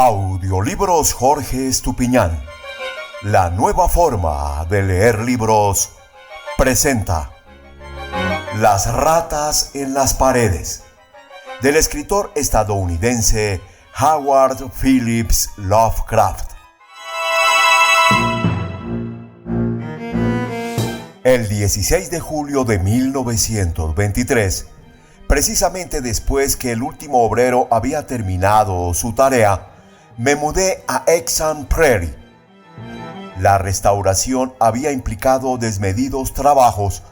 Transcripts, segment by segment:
Audiolibros Jorge Estupiñán. La nueva forma de leer libros presenta Las ratas en las paredes, del escritor estadounidense Howard Phillips Lovecraft. El 16 de julio de 1923, precisamente después que el último obrero había terminado su tarea, me mudé a Exham Prairie. La restauración había implicado desmedidos trabajos,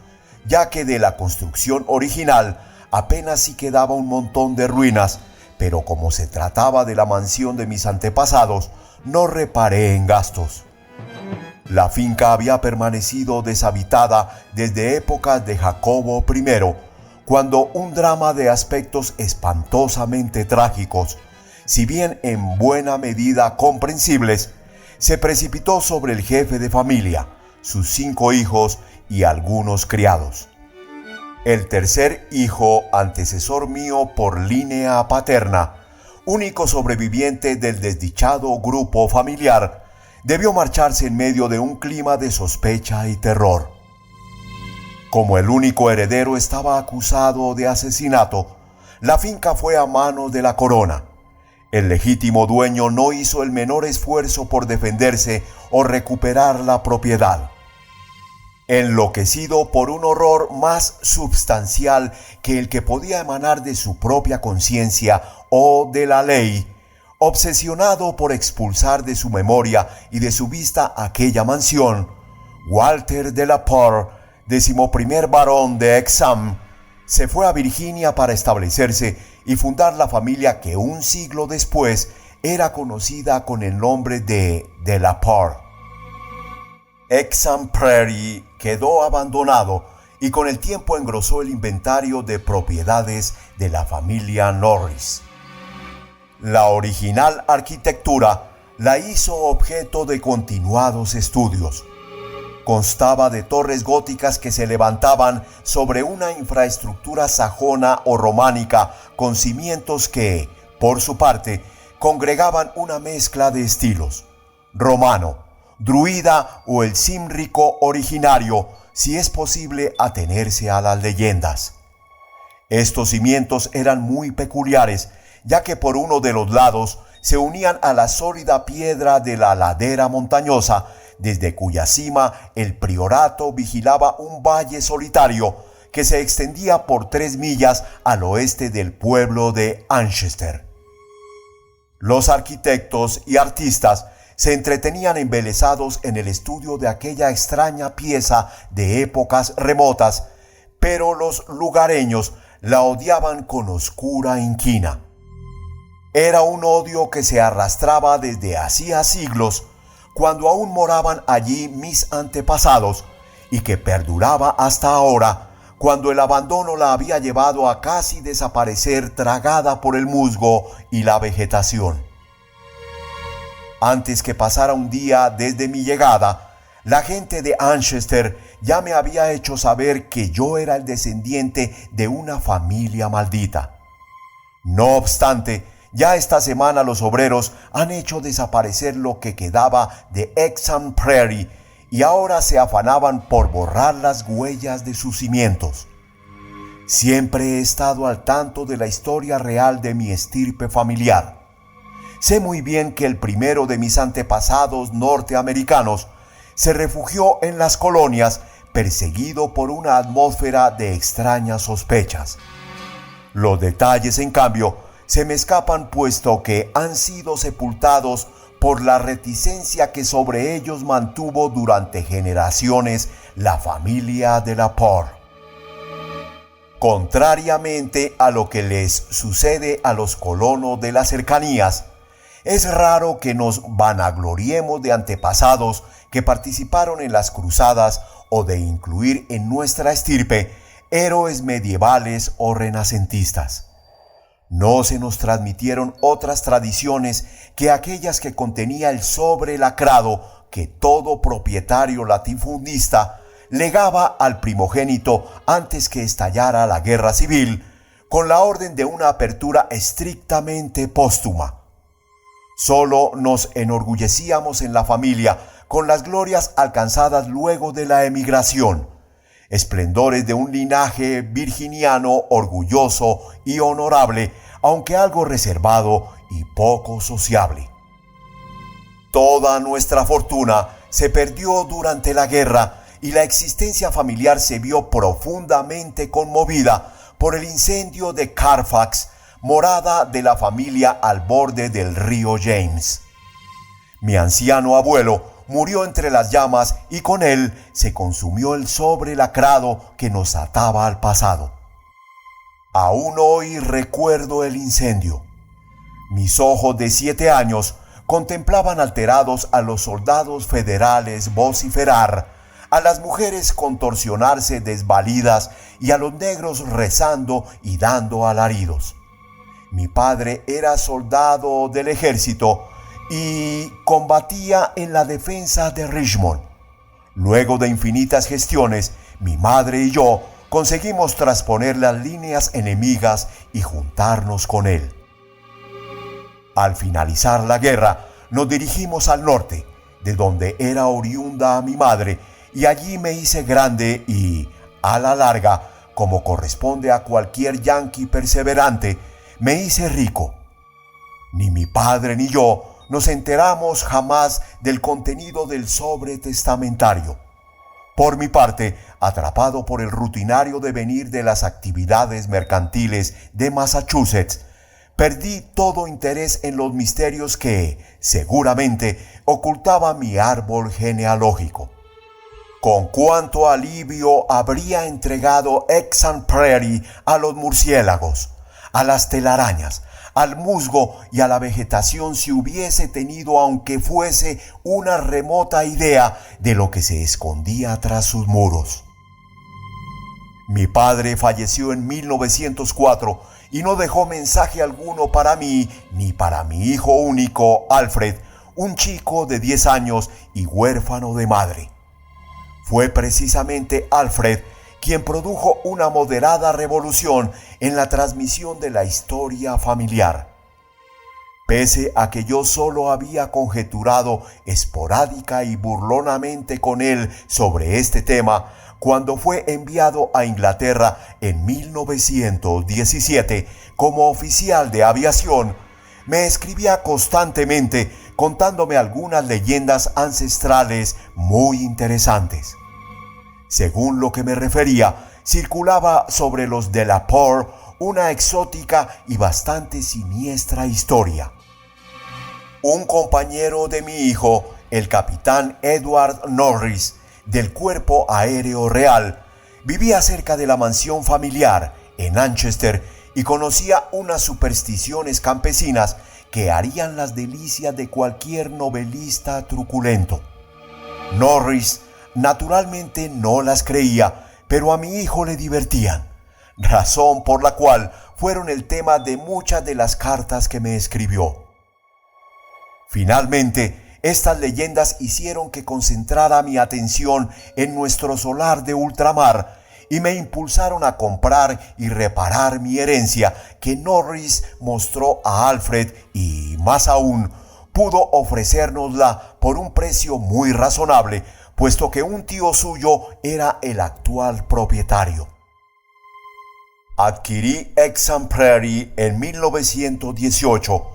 ya que de la construcción original apenas sí quedaba un montón de ruinas, pero como se trataba de la mansión de mis antepasados, no reparé en gastos. La finca había permanecido deshabitada desde épocas de Jacobo I, cuando un drama de aspectos espantosamente trágicos, si bien en buena medida comprensibles, se precipitó sobre el jefe de familia, sus 5 hijos y algunos criados. El tercer hijo, antecesor mío por línea paterna, único sobreviviente del desdichado grupo familiar, debió marcharse en medio de un clima de sospecha y terror. Como el único heredero estaba acusado de asesinato, la finca fue a manos de la corona. El legítimo dueño no hizo el menor esfuerzo por defenderse o recuperar la propiedad. Enloquecido por un horror más substancial que el que podía emanar de su propia conciencia o de la ley, obsesionado por expulsar de su memoria y de su vista aquella mansión, Walter de la Poer, 11º barón de Exham, se fue a Virginia para establecerse y fundar la familia que un siglo después era conocida con el nombre de la Poer. Exham Prairie quedó abandonado y con el tiempo engrosó el inventario de propiedades de la familia Norris. La original arquitectura la hizo objeto de continuados estudios. Constaba de torres góticas que se levantaban sobre una infraestructura sajona o románica con cimientos que, por su parte, congregaban una mezcla de estilos: romano, druida o el címbrico originario, si es posible atenerse a las leyendas. Estos cimientos eran muy peculiares, ya que por uno de los lados se unían a la sólida piedra de la ladera montañosa, desde cuya cima el priorato vigilaba un valle solitario que se extendía por 3 millas al oeste del pueblo de Anchester. Los arquitectos y artistas se entretenían embelesados en el estudio de aquella extraña pieza de épocas remotas, pero los lugareños la odiaban con oscura inquina. Era un odio que se arrastraba desde hacía siglos, cuando aún moraban allí mis antepasados, y que perduraba hasta ahora, cuando el abandono la había llevado a casi desaparecer tragada por el musgo y la vegetación. Antes que pasara un día desde mi llegada, la gente de Anchester ya me había hecho saber que yo era el descendiente de una familia maldita. No obstante, ya esta semana los obreros han hecho desaparecer lo que quedaba de Exham Prairie y ahora se afanaban por borrar las huellas de sus cimientos. Siempre he estado al tanto de la historia real de mi estirpe familiar. Sé muy bien que el primero de mis antepasados norteamericanos se refugió en las colonias perseguido por una atmósfera de extrañas sospechas. Los detalles, en cambio, se me escapan, puesto que han sido sepultados por la reticencia que sobre ellos mantuvo durante generaciones la familia de la Poer. Contrariamente a lo que les sucede a los colonos de las cercanías, es raro que nos vanagloriemos de antepasados que participaron en las cruzadas o de incluir en nuestra estirpe héroes medievales o renacentistas. No se nos transmitieron otras tradiciones que aquellas que contenía el sobre lacrado que todo propietario latifundista legaba al primogénito antes que estallara la guerra civil, con la orden de una apertura estrictamente póstuma. Solo nos enorgullecíamos en la familia con las glorias alcanzadas luego de la emigración, esplendores de un linaje virginiano orgulloso y honorable, aunque algo reservado y poco sociable. Toda nuestra fortuna se perdió durante la guerra y la existencia familiar se vio profundamente conmovida por el incendio de Carfax, morada de la familia al borde del río James. Mi anciano abuelo murió entre las llamas y con él se consumió el sobre lacrado que nos ataba al pasado. Aún hoy recuerdo el incendio. Mis ojos de 7 años contemplaban alterados a los soldados federales vociferar, a las mujeres contorsionarse desvalidas y a los negros rezando y dando alaridos. Mi padre era soldado del ejército y combatía en la defensa de Richmond. Luego de infinitas gestiones, mi madre y yo conseguimos trasponer las líneas enemigas y juntarnos con él. Al finalizar la guerra, nos dirigimos al norte, de donde era oriunda mi madre, y allí me hice grande y, a la larga, como corresponde a cualquier yanqui perseverante, me hice rico. Ni mi padre ni yo nos enteramos jamás del contenido del sobre testamentario. Por mi parte, atrapado por el rutinario devenir de las actividades mercantiles de Massachusetts, perdí todo interés en los misterios que, seguramente, ocultaba mi árbol genealógico. Con cuánto alivio habría entregado Hexham Prairie a los murciélagos, a las telarañas, al musgo y a la vegetación si hubiese tenido aunque fuese una remota idea de lo que se escondía tras sus muros. Mi padre falleció en 1904 y no dejó mensaje alguno para mí ni para mi hijo único, Alfred, un chico de 10 años y huérfano de madre. Fue precisamente Alfred quien produjo una moderada revolución en la transmisión de la historia familiar. Pese a que yo solo había conjeturado esporádica y burlonamente con él sobre este tema, cuando fue enviado a Inglaterra en 1917 como oficial de aviación, me escribía constantemente contándome algunas leyendas ancestrales muy interesantes. Según lo que me refería, circulaba sobre los de la Poor una exótica y bastante siniestra historia. Un compañero de mi hijo, el capitán Edward Norris, del Cuerpo Aéreo Real, vivía cerca de la mansión familiar en Manchester y conocía unas supersticiones campesinas que harían las delicias de cualquier novelista truculento. Norris naturalmente no las creía, pero a mi hijo le divertían, razón por la cual fueron el tema de muchas de las cartas que me escribió. Finalmente, estas leyendas hicieron que concentrara mi atención en nuestro solar de ultramar y me impulsaron a comprar y reparar mi herencia que Norris mostró a Alfred y, más aún, pudo ofrecérnosla por un precio muy razonable, puesto que un tío suyo era el actual propietario. Adquirí Hexham Prairie en 1918,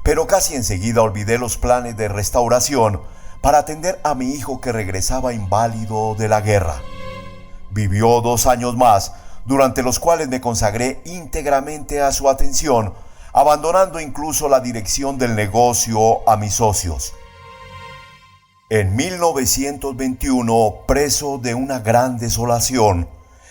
pero casi enseguida olvidé los planes de restauración para atender a mi hijo que regresaba inválido de la guerra. Vivió 2 años más, durante los cuales me consagré íntegramente a su atención, abandonando incluso la dirección del negocio a mis socios. En 1921, preso de una gran desolación,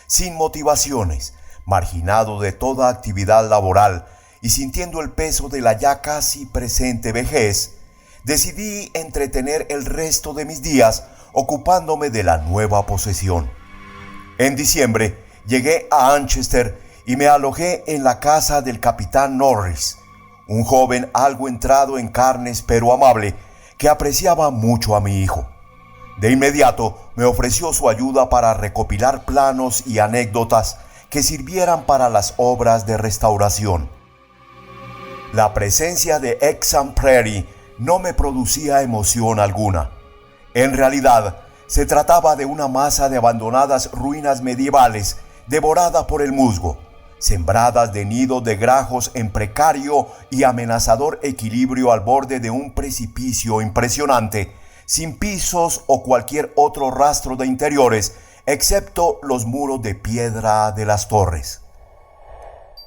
sin motivaciones, marginado de toda actividad laboral y sintiendo el peso de la ya casi presente vejez, decidí entretener el resto de mis días ocupándome de la nueva posesión. En diciembre llegué a Manchester y me alojé en la casa del capitán Norris, un joven algo entrado en carnes pero amable, que apreciaba mucho a mi hijo. De inmediato me ofreció su ayuda para recopilar planos y anécdotas que sirvieran para las obras de restauración. La presencia de Hexham Prairie no me producía emoción alguna. En realidad, se trataba de una masa de abandonadas ruinas medievales devorada por el musgo, sembradas de nidos de grajos en precario y amenazador equilibrio al borde de un precipicio impresionante, sin pisos o cualquier otro rastro de interiores, excepto los muros de piedra de las torres.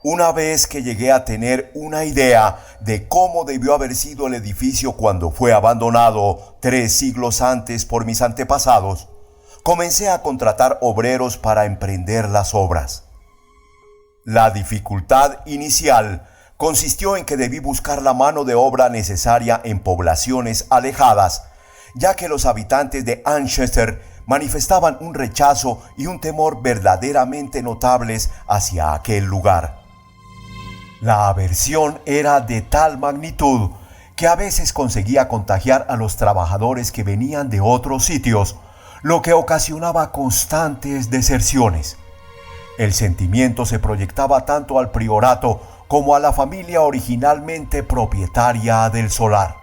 Una vez que llegué a tener una idea de cómo debió haber sido el edificio cuando fue abandonado 3 siglos antes por mis antepasados, comencé a contratar obreros para emprender las obras. La dificultad inicial consistió en que debí buscar la mano de obra necesaria en poblaciones alejadas, ya que los habitantes de Anchester manifestaban un rechazo y un temor verdaderamente notables hacia aquel lugar. La aversión era de tal magnitud que a veces conseguía contagiar a los trabajadores que venían de otros sitios, lo que ocasionaba constantes deserciones. El sentimiento se proyectaba tanto al priorato como a la familia originalmente propietaria del solar.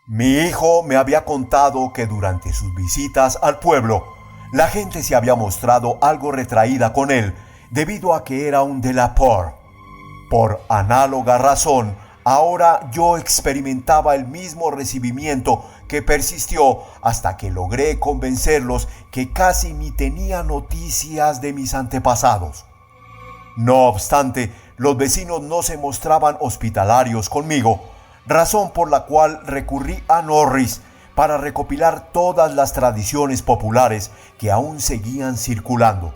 Mi hijo me había contado que durante sus visitas al pueblo, la gente se había mostrado algo retraída con él debido a que era un Delaporte. Por análoga razón, ahora yo experimentaba el mismo recibimiento que persistió hasta que logré convencerlos que casi ni tenía noticias de mis antepasados. No obstante, los vecinos no se mostraban hospitalarios conmigo, razón por la cual recurrí a Norris para recopilar todas las tradiciones populares que aún seguían circulando.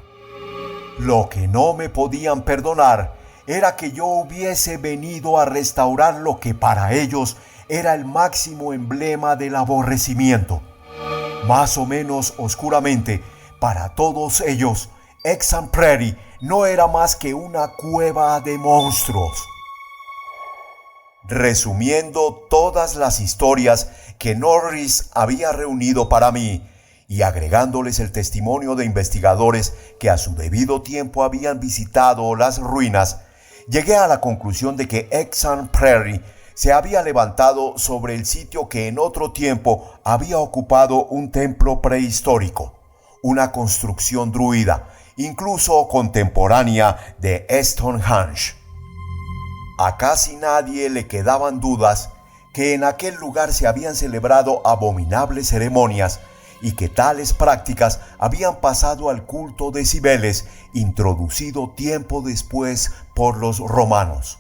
Lo que no me podían perdonar era que yo hubiese venido a restaurar lo que para ellos era el máximo emblema del aborrecimiento. Más o menos oscuramente, para todos ellos, Hexham Prairie no era más que una cueva de monstruos. Resumiendo todas las historias que Norris había reunido para mí y agregándoles el testimonio de investigadores que a su debido tiempo habían visitado las ruinas, llegué a la conclusión de que Hexham Prairie se había levantado sobre el sitio que en otro tiempo había ocupado un templo prehistórico, una construcción druida, incluso contemporánea de Stonehenge. A casi nadie le quedaban dudas que en aquel lugar se habían celebrado abominables ceremonias y que tales prácticas habían pasado al culto de Cibeles, introducido tiempo después por los romanos.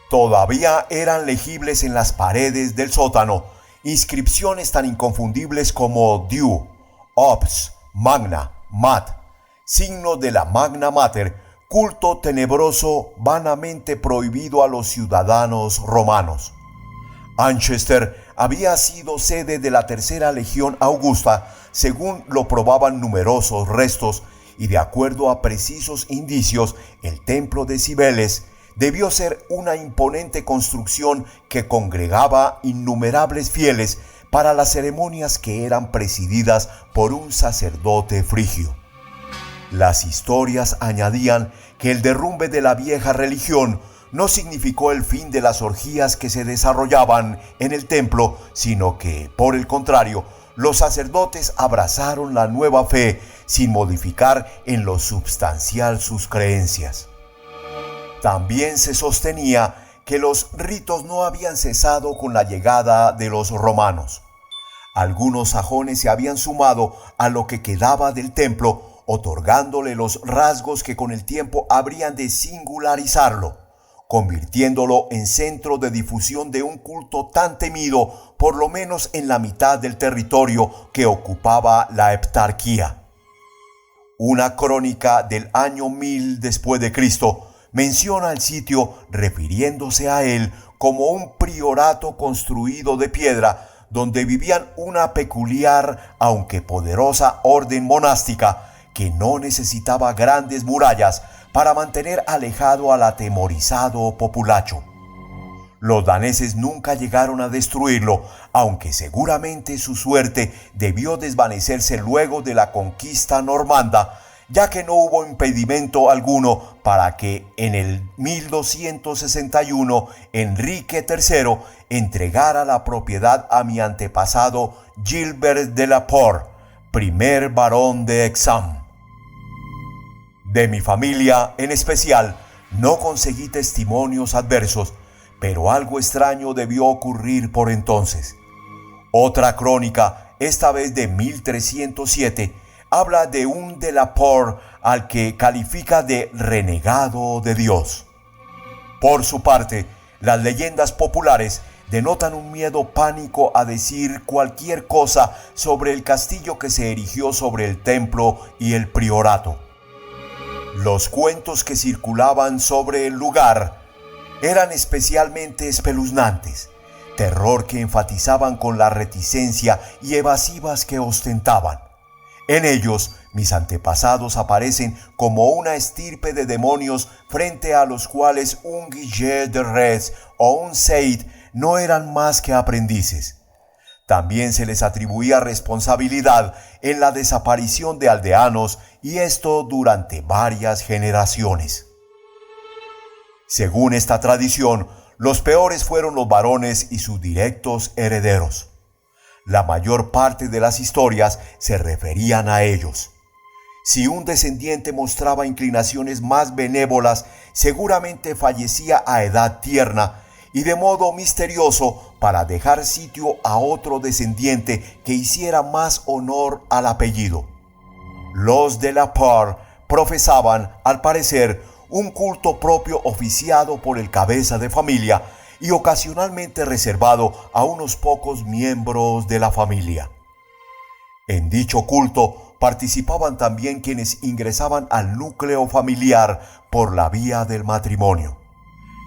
Todavía eran legibles en las paredes del sótano inscripciones tan inconfundibles como Diu, Ops, Magna, Mat, signo de la Magna Mater, culto tenebroso vanamente prohibido a los ciudadanos romanos. Anchester había sido sede de la Tercera Legión Augusta, según lo probaban numerosos restos, y de acuerdo a precisos indicios, el templo de Cibeles debió ser una imponente construcción que congregaba innumerables fieles para las ceremonias que eran presididas por un sacerdote frigio. Las historias añadían que el derrumbe de la vieja religión no significó el fin de las orgías que se desarrollaban en el templo, sino que, por el contrario, los sacerdotes abrazaron la nueva fe sin modificar en lo substancial sus creencias. También se sostenía que los ritos no habían cesado con la llegada de los romanos. Algunos sajones se habían sumado a lo que quedaba del templo, otorgándole los rasgos que con el tiempo habrían de singularizarlo, convirtiéndolo en centro de difusión de un culto tan temido, por lo menos en la mitad del territorio que ocupaba la heptarquía. Una crónica del año 1000 después de Cristo menciona el sitio refiriéndose a él como un priorato construido de piedra donde vivían una peculiar, aunque poderosa orden monástica que no necesitaba grandes murallas para mantener alejado al atemorizado populacho. Los daneses nunca llegaron a destruirlo, aunque seguramente su suerte debió desvanecerse luego de la conquista normanda, ya que no hubo impedimento alguno para que en el 1261 Enrique III entregara la propiedad a mi antepasado Gilbert de la Porte, primer barón de Hexham. De mi familia, en especial, no conseguí testimonios adversos, pero algo extraño debió ocurrir por entonces. Otra crónica, esta vez de 1307, habla de un de la Porte al que califica de renegado de Dios. Por su parte, las leyendas populares denotan un miedo pánico a decir cualquier cosa sobre el castillo que se erigió sobre el templo y el priorato. Los cuentos que circulaban sobre el lugar eran especialmente espeluznantes, terror que enfatizaban con la reticencia y evasivas que ostentaban. En ellos, mis antepasados aparecen como una estirpe de demonios frente a los cuales un Guillet de Retz o un Seid no eran más que aprendices. También se les atribuía responsabilidad en la desaparición de aldeanos, y esto durante varias generaciones. Según esta tradición, los peores fueron los varones y sus directos herederos. La mayor parte de las historias se referían a ellos. Si un descendiente mostraba inclinaciones más benévolas, seguramente fallecía a edad tierna y de modo misterioso para dejar sitio a otro descendiente que hiciera más honor al apellido. Los de la Porte profesaban, al parecer, un culto propio oficiado por el cabeza de familia y ocasionalmente reservado a unos pocos miembros de la familia. En dicho culto participaban también quienes ingresaban al núcleo familiar por la vía del matrimonio.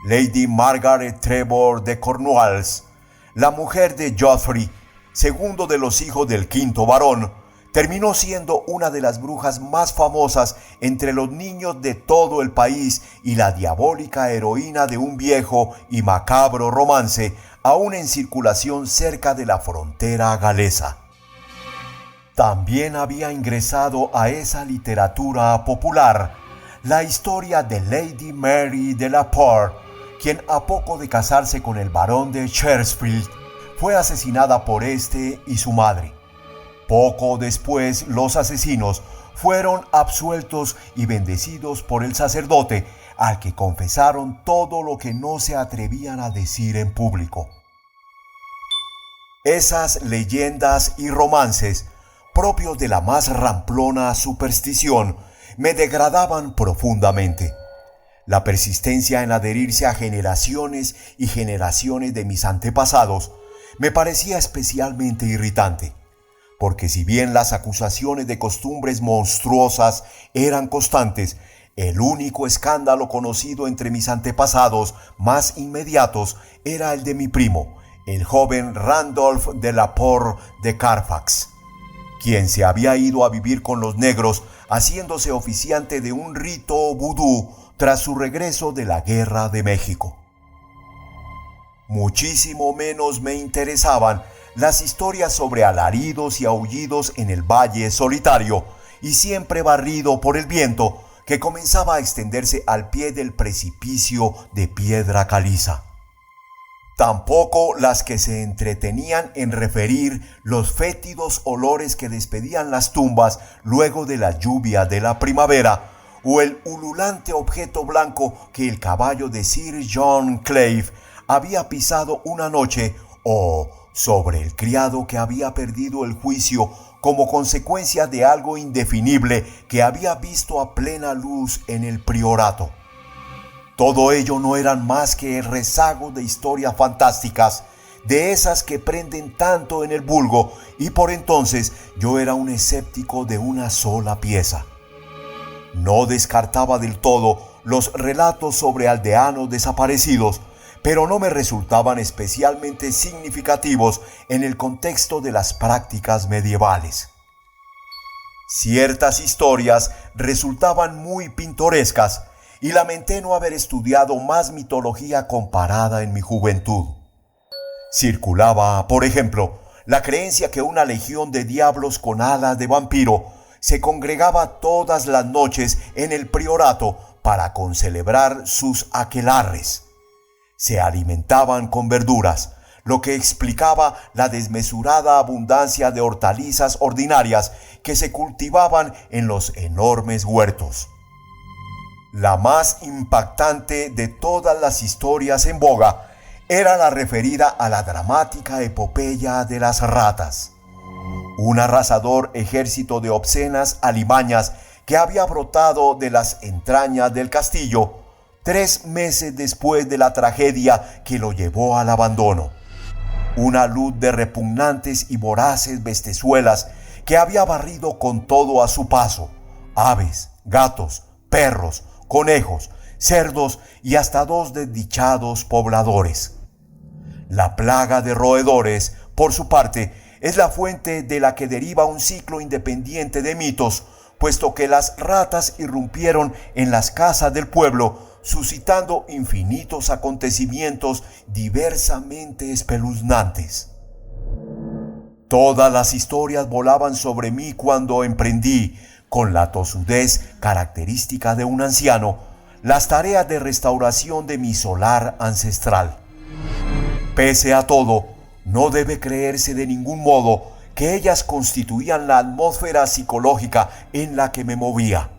Lady Margaret Trevor de Cornwalls, la mujer de Geoffrey, segundo de los hijos del quinto barón, terminó siendo una de las brujas más famosas entre los niños de todo el país y la diabólica heroína de un viejo y macabro romance aún en circulación cerca de la frontera galesa. También había ingresado a esa literatura popular la historia de Lady Mary de la Porte, quien a poco de casarse con el barón de Chesterfield fue asesinada por este y su madre. Poco después, los asesinos fueron absueltos y bendecidos por el sacerdote, al que confesaron todo lo que no se atrevían a decir en público. Esas leyendas y romances, propios de la más ramplona superstición, me degradaban profundamente. La persistencia en adherirse a generaciones y generaciones de mis antepasados me parecía especialmente irritante, porque si bien las acusaciones de costumbres monstruosas eran constantes, el único escándalo conocido entre mis antepasados más inmediatos era el de mi primo, el joven Randolph de la Porte de Carfax, quien se había ido a vivir con los negros haciéndose oficiante de un rito vudú tras su regreso de la Guerra de México. Muchísimo menos me interesaban las historias sobre alaridos y aullidos en el valle solitario y siempre barrido por el viento que comenzaba a extenderse al pie del precipicio de piedra caliza. Tampoco las que se entretenían en referir los fétidos olores que despedían las tumbas luego de la lluvia de la primavera, o el ululante objeto blanco que el caballo de Sir John Clave había pisado una noche, o sobre el criado que había perdido el juicio como consecuencia de algo indefinible que había visto a plena luz en el priorato. Todo ello no eran más que el rezago de historias fantásticas, de esas que prenden tanto en el vulgo, y por entonces yo era un escéptico de una sola pieza. No descartaba del todo los relatos sobre aldeanos desaparecidos, pero no me resultaban especialmente significativos en el contexto de las prácticas medievales. Ciertas historias resultaban muy pintorescas, y lamenté no haber estudiado más mitología comparada en mi juventud. Circulaba, por ejemplo, la creencia que una legión de diablos con alas de vampiro se congregaba todas las noches en el priorato para concelebrar sus aquelarres. Se alimentaban con verduras, lo que explicaba la desmesurada abundancia de hortalizas ordinarias que se cultivaban en los enormes huertos. La más impactante de todas las historias en boga era la referida a la dramática epopeya de las ratas. Un arrasador ejército de obscenas alimañas que había brotado de las entrañas del castillo 3 meses después de la tragedia que lo llevó al abandono. Una luz de repugnantes y voraces bestezuelas que había barrido con todo a su paso, aves, gatos, perros, conejos, cerdos y hasta 2 desdichados pobladores. La plaga de roedores, por su parte, es la fuente de la que deriva un ciclo independiente de mitos, puesto que las ratas irrumpieron en las casas del pueblo, suscitando infinitos acontecimientos diversamente espeluznantes. Todas las historias volaban sobre mí cuando emprendí, con la tosudez característica de un anciano, las tareas de restauración de mi solar ancestral. Pese a todo, no debe creerse de ningún modo que ellas constituían la atmósfera psicológica en la que me movía.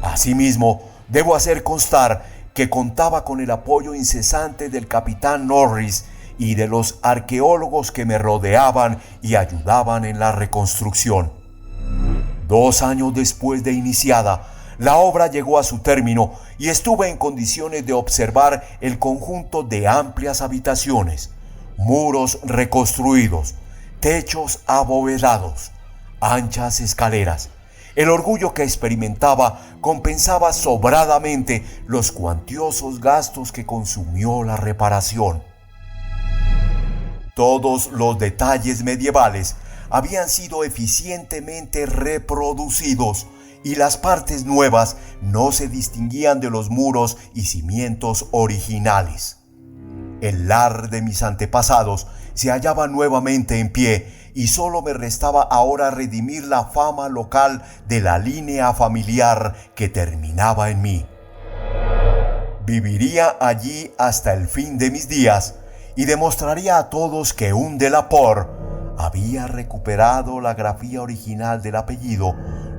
Asimismo, debo hacer constar que contaba con el apoyo incesante del capitán Norris y de los arqueólogos que me rodeaban y ayudaban en la reconstrucción. 2 años después de iniciada, la obra llegó a su término y estuve en condiciones de observar el conjunto de amplias habitaciones, muros reconstruidos, techos abovedados, anchas escaleras. El orgullo que experimentaba compensaba sobradamente los cuantiosos gastos que consumió la reparación. Todos los detalles medievales habían sido eficientemente reproducidos y las partes nuevas no se distinguían de los muros y cimientos originales. El lar de mis antepasados se hallaba nuevamente en pie y solo me restaba ahora redimir la fama local de la línea familiar que terminaba en mí. Viviría allí hasta el fin de mis días y demostraría a todos que un de la Poer había recuperado la grafía original del apellido.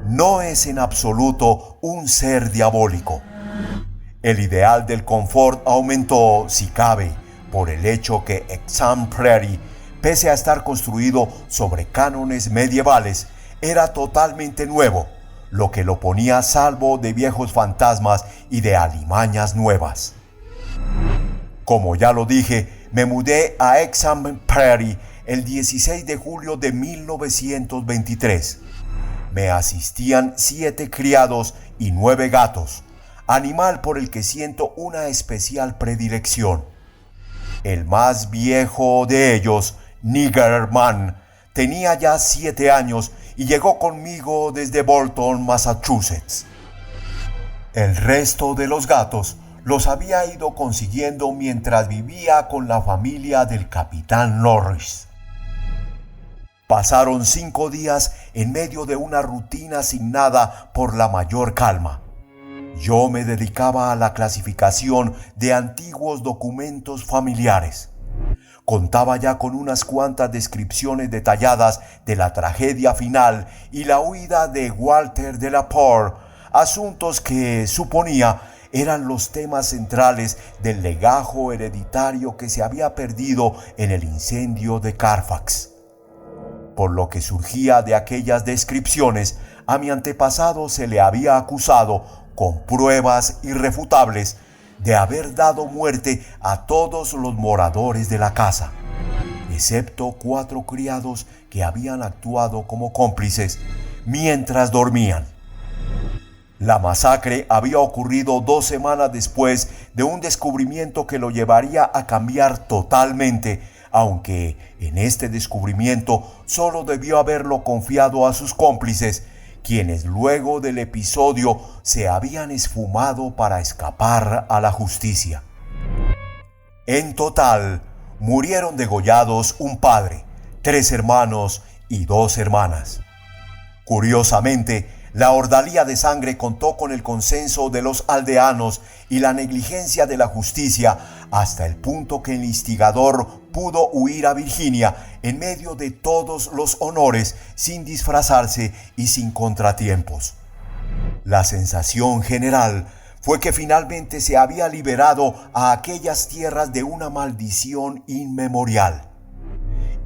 No es en absoluto un ser diabólico. El ideal del confort aumentó, si cabe, por el hecho que Hexham Prairie, pese a estar construido sobre cánones medievales, era totalmente nuevo, lo que lo ponía a salvo de viejos fantasmas y de alimañas nuevas. Como ya lo dije, me mudé a Hexham Prairie el 16 de julio de 1923. Me asistían 7 criados y 9 gatos, animal por el que siento una especial predilección. El más viejo de ellos, Niggerman, tenía ya 7 años y llegó conmigo desde Bolton, Massachusetts. El resto de los gatos los había ido consiguiendo mientras vivía con la familia del capitán Norris. Pasaron 5 días en medio de una rutina asignada por la mayor calma. Yo me dedicaba a la clasificación de antiguos documentos familiares. Contaba ya con unas cuantas descripciones detalladas de la tragedia final y la huida de Walter de la Poer, asuntos que, suponía, eran los temas centrales del legajo hereditario que se había perdido en el incendio de Carfax. Por lo que surgía de aquellas descripciones, a mi antepasado se le había acusado, con pruebas irrefutables, de haber dado muerte a todos los moradores de la casa, excepto 4 criados que habían actuado como cómplices mientras dormían. La masacre había ocurrido 2 semanas después de un descubrimiento que lo llevaría a cambiar totalmente, aunque en este descubrimiento solo debió haberlo confiado a sus cómplices, quienes luego del episodio se habían esfumado para escapar a la justicia. En total, murieron degollados un padre, 3 hermanos y 2 hermanas. Curiosamente, la ordalía de sangre contó con el consenso de los aldeanos y la negligencia de la justicia hasta el punto que el instigador pudo huir a Virginia en medio de todos los honores sin disfrazarse y sin contratiempos. La sensación general fue que finalmente se había liberado a aquellas tierras de una maldición inmemorial.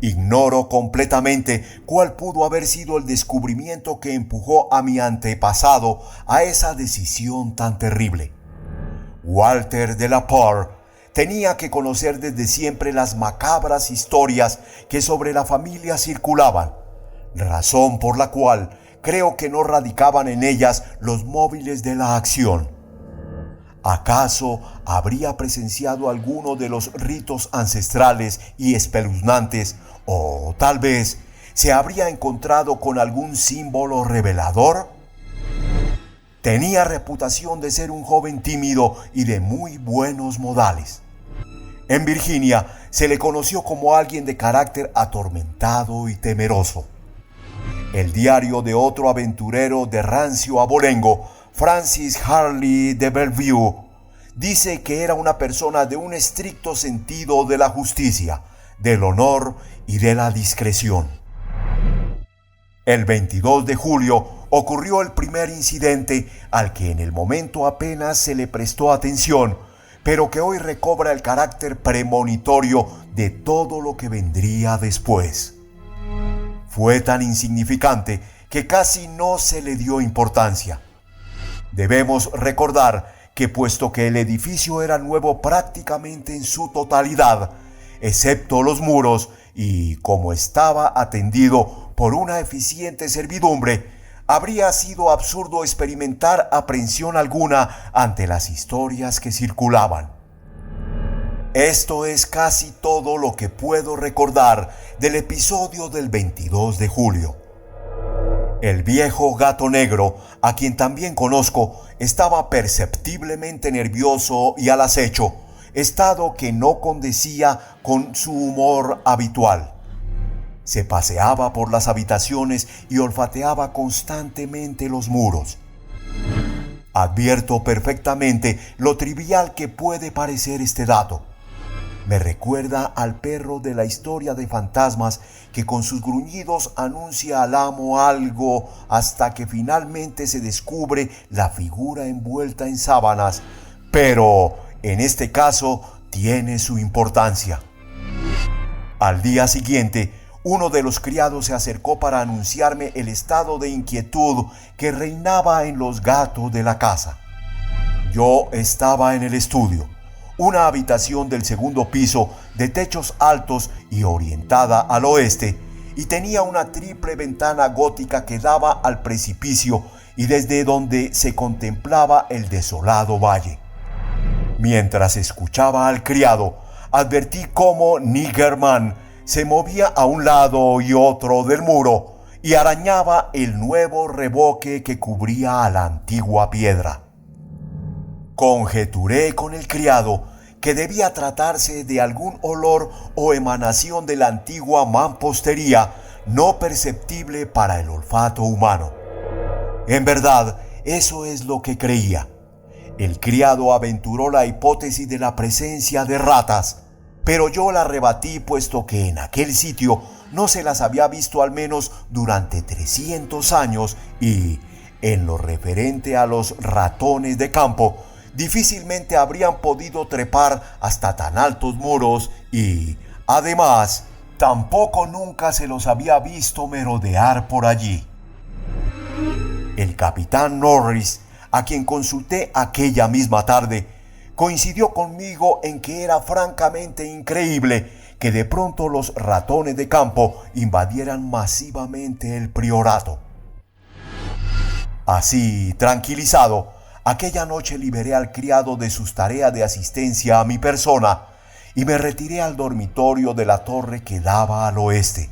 Ignoro completamente cuál pudo haber sido el descubrimiento que empujó a mi antepasado a esa decisión tan terrible. Walter de la Poer tenía que conocer desde siempre las macabras historias que sobre la familia circulaban, razón por la cual creo que no radicaban en ellas los móviles de la acción. ¿Acaso habría presenciado alguno de los ritos ancestrales y espeluznantes, o tal vez se habría encontrado con algún símbolo revelador? Tenía reputación de ser un joven tímido y de muy buenos modales. En Virginia se le conoció como alguien de carácter atormentado y temeroso. El diario de otro aventurero de rancio abolengo, Francis Harley de Bellevue, dice que era una persona de un estricto sentido de la justicia, del honor y de la discreción. El 22 de julio ocurrió el primer incidente al que en el momento apenas se le prestó atención, pero que hoy recobra el carácter premonitorio de todo lo que vendría después. Fue tan insignificante que casi no se le dio importancia. Debemos recordar que puesto que el edificio era nuevo prácticamente en su totalidad, excepto los muros, y como estaba atendido por una eficiente servidumbre, habría sido absurdo experimentar aprensión alguna ante las historias que circulaban. Esto es casi todo lo que puedo recordar del episodio del 22 de julio. El viejo gato negro, a quien también conozco, estaba perceptiblemente nervioso y al acecho, estado que no condecía con su humor habitual. Se paseaba por las habitaciones y olfateaba constantemente los muros. Advierto perfectamente lo trivial que puede parecer este dato. Me recuerda al perro de la historia de fantasmas que con sus gruñidos anuncia al amo algo hasta que finalmente se descubre la figura envuelta en sábanas, pero en este caso tiene su importancia. Al día siguiente, uno de los criados se acercó para anunciarme el estado de inquietud que reinaba en los gatos de la casa. Yo estaba en el estudio, una habitación del segundo piso de techos altos y orientada al oeste, y tenía una triple ventana gótica que daba al precipicio y desde donde se contemplaba el desolado valle. Mientras escuchaba al criado, advertí cómo Niggerman se movía a un lado y otro del muro y arañaba el nuevo revoque que cubría a la antigua piedra. Conjeturé con el criado que debía tratarse de algún olor o emanación de la antigua mampostería no perceptible para el olfato humano. En verdad, eso es lo que creía. El criado aventuró la hipótesis de la presencia de ratas, pero yo la rebatí puesto que en aquel sitio no se las había visto al menos durante 300 años y, en lo referente a los ratones de campo, difícilmente habrían podido trepar hasta tan altos muros y, además, tampoco nunca se los había visto merodear por allí. El capitán Norris, a quien consulté aquella misma tarde, coincidió conmigo en que era francamente increíble que de pronto los ratones de campo invadieran masivamente el priorato. Así, tranquilizado, aquella noche liberé al criado de sus tareas de asistencia a mi persona y me retiré al dormitorio de la torre que daba al oeste.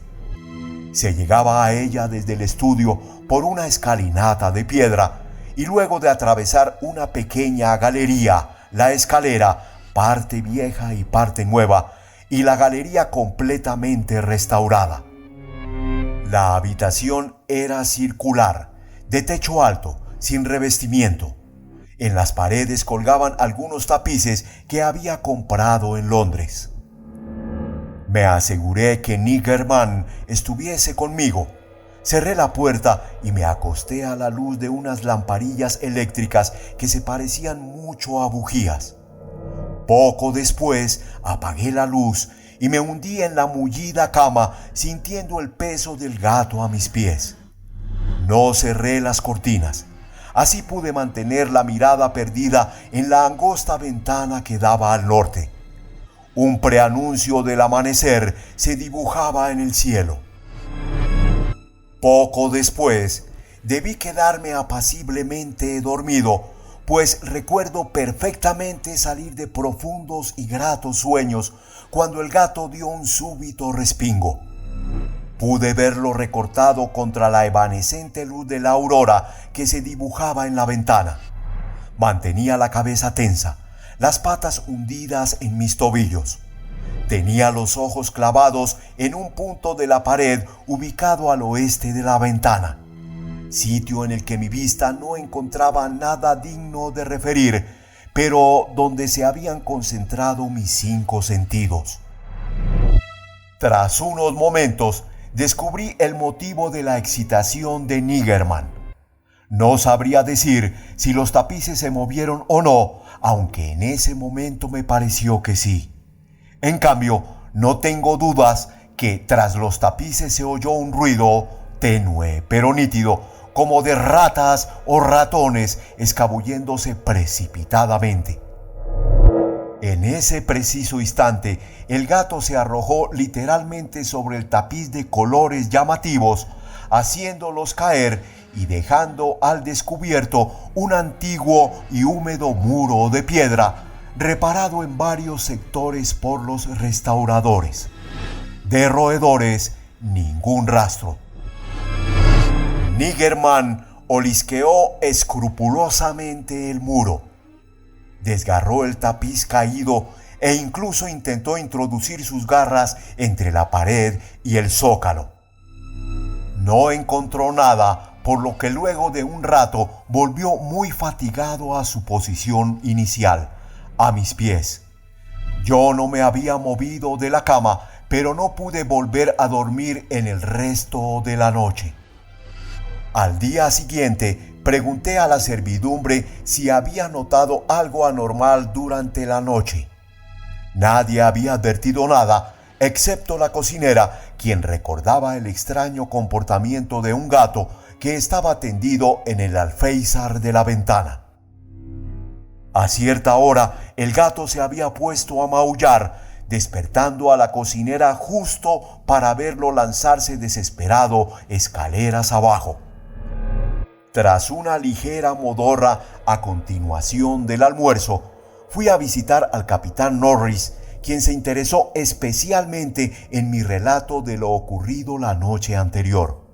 Se llegaba a ella desde el estudio por una escalinata de piedra y luego de atravesar una pequeña galería, la escalera, parte vieja y parte nueva, y la galería completamente restaurada. La habitación era circular, de techo alto, sin revestimiento. En las paredes colgaban algunos tapices que había comprado en Londres. Me aseguré que Niggerman estuviese conmigo. Cerré la puerta y me acosté a la luz de unas lamparillas eléctricas que se parecían mucho a bujías. Poco después apagué la luz y me hundí en la mullida cama sintiendo el peso del gato a mis pies. No cerré las cortinas. Así pude mantener la mirada perdida en la angosta ventana que daba al norte. Un preanuncio del amanecer se dibujaba en el cielo. Poco después, debí quedarme apaciblemente dormido, pues recuerdo perfectamente salir de profundos y gratos sueños cuando el gato dio un súbito respingo. Pude verlo recortado contra la evanescente luz de la aurora que se dibujaba en la ventana. Mantenía la cabeza tensa, las patas hundidas en mis tobillos. Tenía los ojos clavados en un punto de la pared ubicado al oeste de la ventana, sitio en el que mi vista no encontraba nada digno de referir, pero donde se habían concentrado mis 5 sentidos. Tras unos momentos, descubrí el motivo de la excitación de Niggerman. No sabría decir si los tapices se movieron o no, aunque en ese momento me pareció que sí. En cambio, no tengo dudas que tras los tapices se oyó un ruido tenue pero nítido, como de ratas o ratones escabulléndose precipitadamente. En ese preciso instante, el gato se arrojó literalmente sobre el tapiz de colores llamativos, haciéndolos caer y dejando al descubierto un antiguo y húmedo muro de piedra, reparado en varios sectores por los restauradores. De roedores, ningún rastro. Niggerman olisqueó escrupulosamente el muro. Desgarró el tapiz caído e incluso intentó introducir sus garras entre la pared y el zócalo. No encontró nada, por lo que luego de un rato volvió muy fatigado a su posición inicial, a mis pies. Yo no me había movido de la cama, pero no pude volver a dormir en el resto de la noche. Al día siguiente, pregunté a la servidumbre si había notado algo anormal durante la noche. Nadie había advertido nada, excepto la cocinera, quien recordaba el extraño comportamiento de un gato que estaba tendido en el alféizar de la ventana. A cierta hora, el gato se había puesto a maullar, despertando a la cocinera justo para verlo lanzarse desesperado escaleras abajo. Tras una ligera modorra a continuación del almuerzo, fui a visitar al capitán Norris, quien se interesó especialmente en mi relato de lo ocurrido la noche anterior.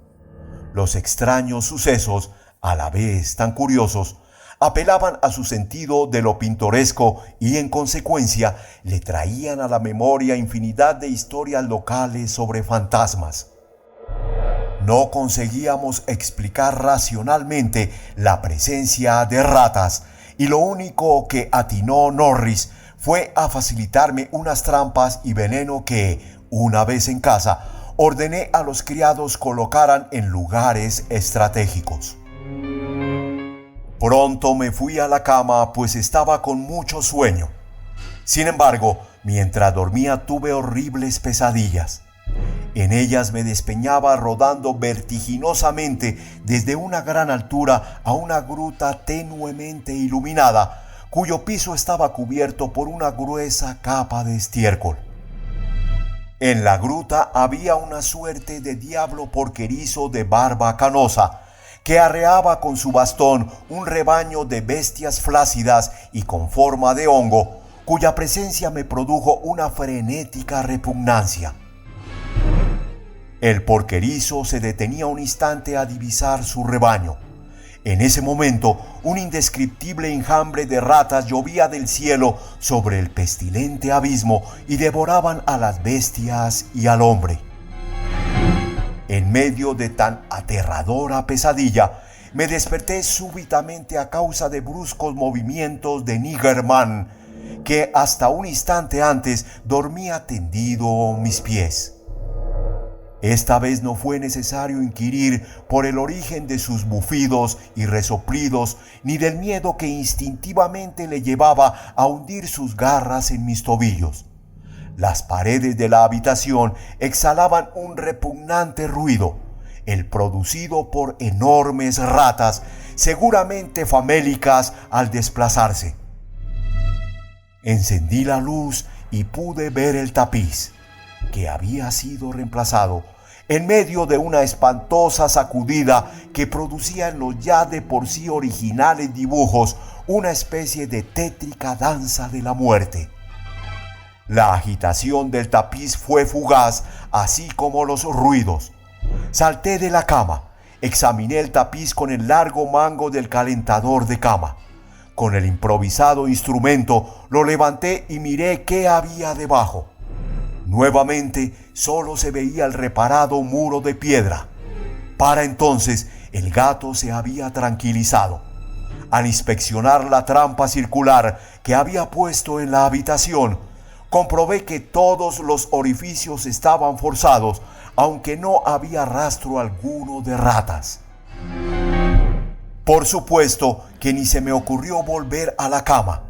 Los extraños sucesos, a la vez tan curiosos, apelaban a su sentido de lo pintoresco y, en consecuencia, le traían a la memoria infinidad de historias locales sobre fantasmas. No conseguíamos explicar racionalmente la presencia de ratas, y lo único que atinó Norris fue a facilitarme unas trampas y veneno que, una vez en casa, ordené a los criados colocaran en lugares estratégicos. Pronto me fui a la cama, pues estaba con mucho sueño. Sin embargo, mientras dormía tuve horribles pesadillas. En ellas me despeñaba rodando vertiginosamente desde una gran altura a una gruta tenuemente iluminada, cuyo piso estaba cubierto por una gruesa capa de estiércol. En la gruta había una suerte de diablo porquerizo de barba canosa, que arreaba con su bastón un rebaño de bestias flácidas y con forma de hongo, cuya presencia me produjo una frenética repugnancia. El porquerizo se detenía un instante a divisar su rebaño. En ese momento, un indescriptible enjambre de ratas llovía del cielo sobre el pestilente abismo y devoraban a las bestias y al hombre. En medio de tan aterradora pesadilla, me desperté súbitamente a causa de bruscos movimientos de Niggerman, que hasta un instante antes dormía tendido a mis pies. Esta vez no fue necesario inquirir por el origen de sus bufidos y resoplidos, ni del miedo que instintivamente le llevaba a hundir sus garras en mis tobillos. Las paredes de la habitación exhalaban un repugnante ruido, el producido por enormes ratas, seguramente famélicas al desplazarse. Encendí la luz y pude ver el tapiz, que había sido reemplazado, en medio de una espantosa sacudida que producía en los ya de por sí originales dibujos una especie de tétrica danza de la muerte. La agitación del tapiz fue fugaz, así como los ruidos. Salté de la cama, examiné el tapiz con el largo mango del calentador de cama. Con el improvisado instrumento lo levanté y miré qué había debajo. Nuevamente solo se veía el reparado muro de piedra. Para entonces el gato se había tranquilizado. Al inspeccionar la trampa circular que había puesto en la habitación, comprobé que todos los orificios estaban forzados, aunque no había rastro alguno de ratas. Por supuesto que ni se me ocurrió volver a la cama,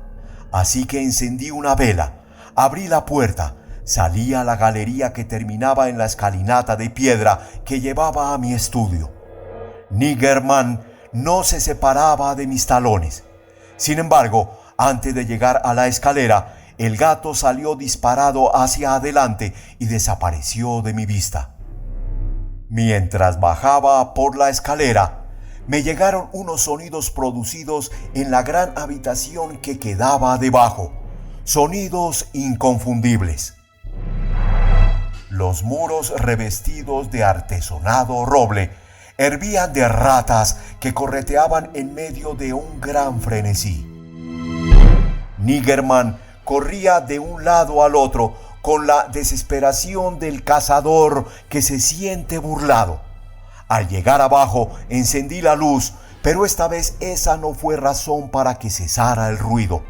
así que encendí una vela, abrí la puerta, salí a la galería que terminaba en la escalinata de piedra que llevaba a mi estudio. Niggerman no se separaba de mis talones. Sin embargo, antes de llegar a la escalera, el gato salió disparado hacia adelante y desapareció de mi vista. Mientras bajaba por la escalera, me llegaron unos sonidos producidos en la gran habitación que quedaba debajo, sonidos inconfundibles. Los muros revestidos de artesonado roble hervían de ratas que correteaban en medio de un gran frenesí. Niggerman corría de un lado al otro con la desesperación del cazador que se siente burlado. Al llegar abajo, encendí la luz, pero esta vez esa no fue razón para que cesara el ruido.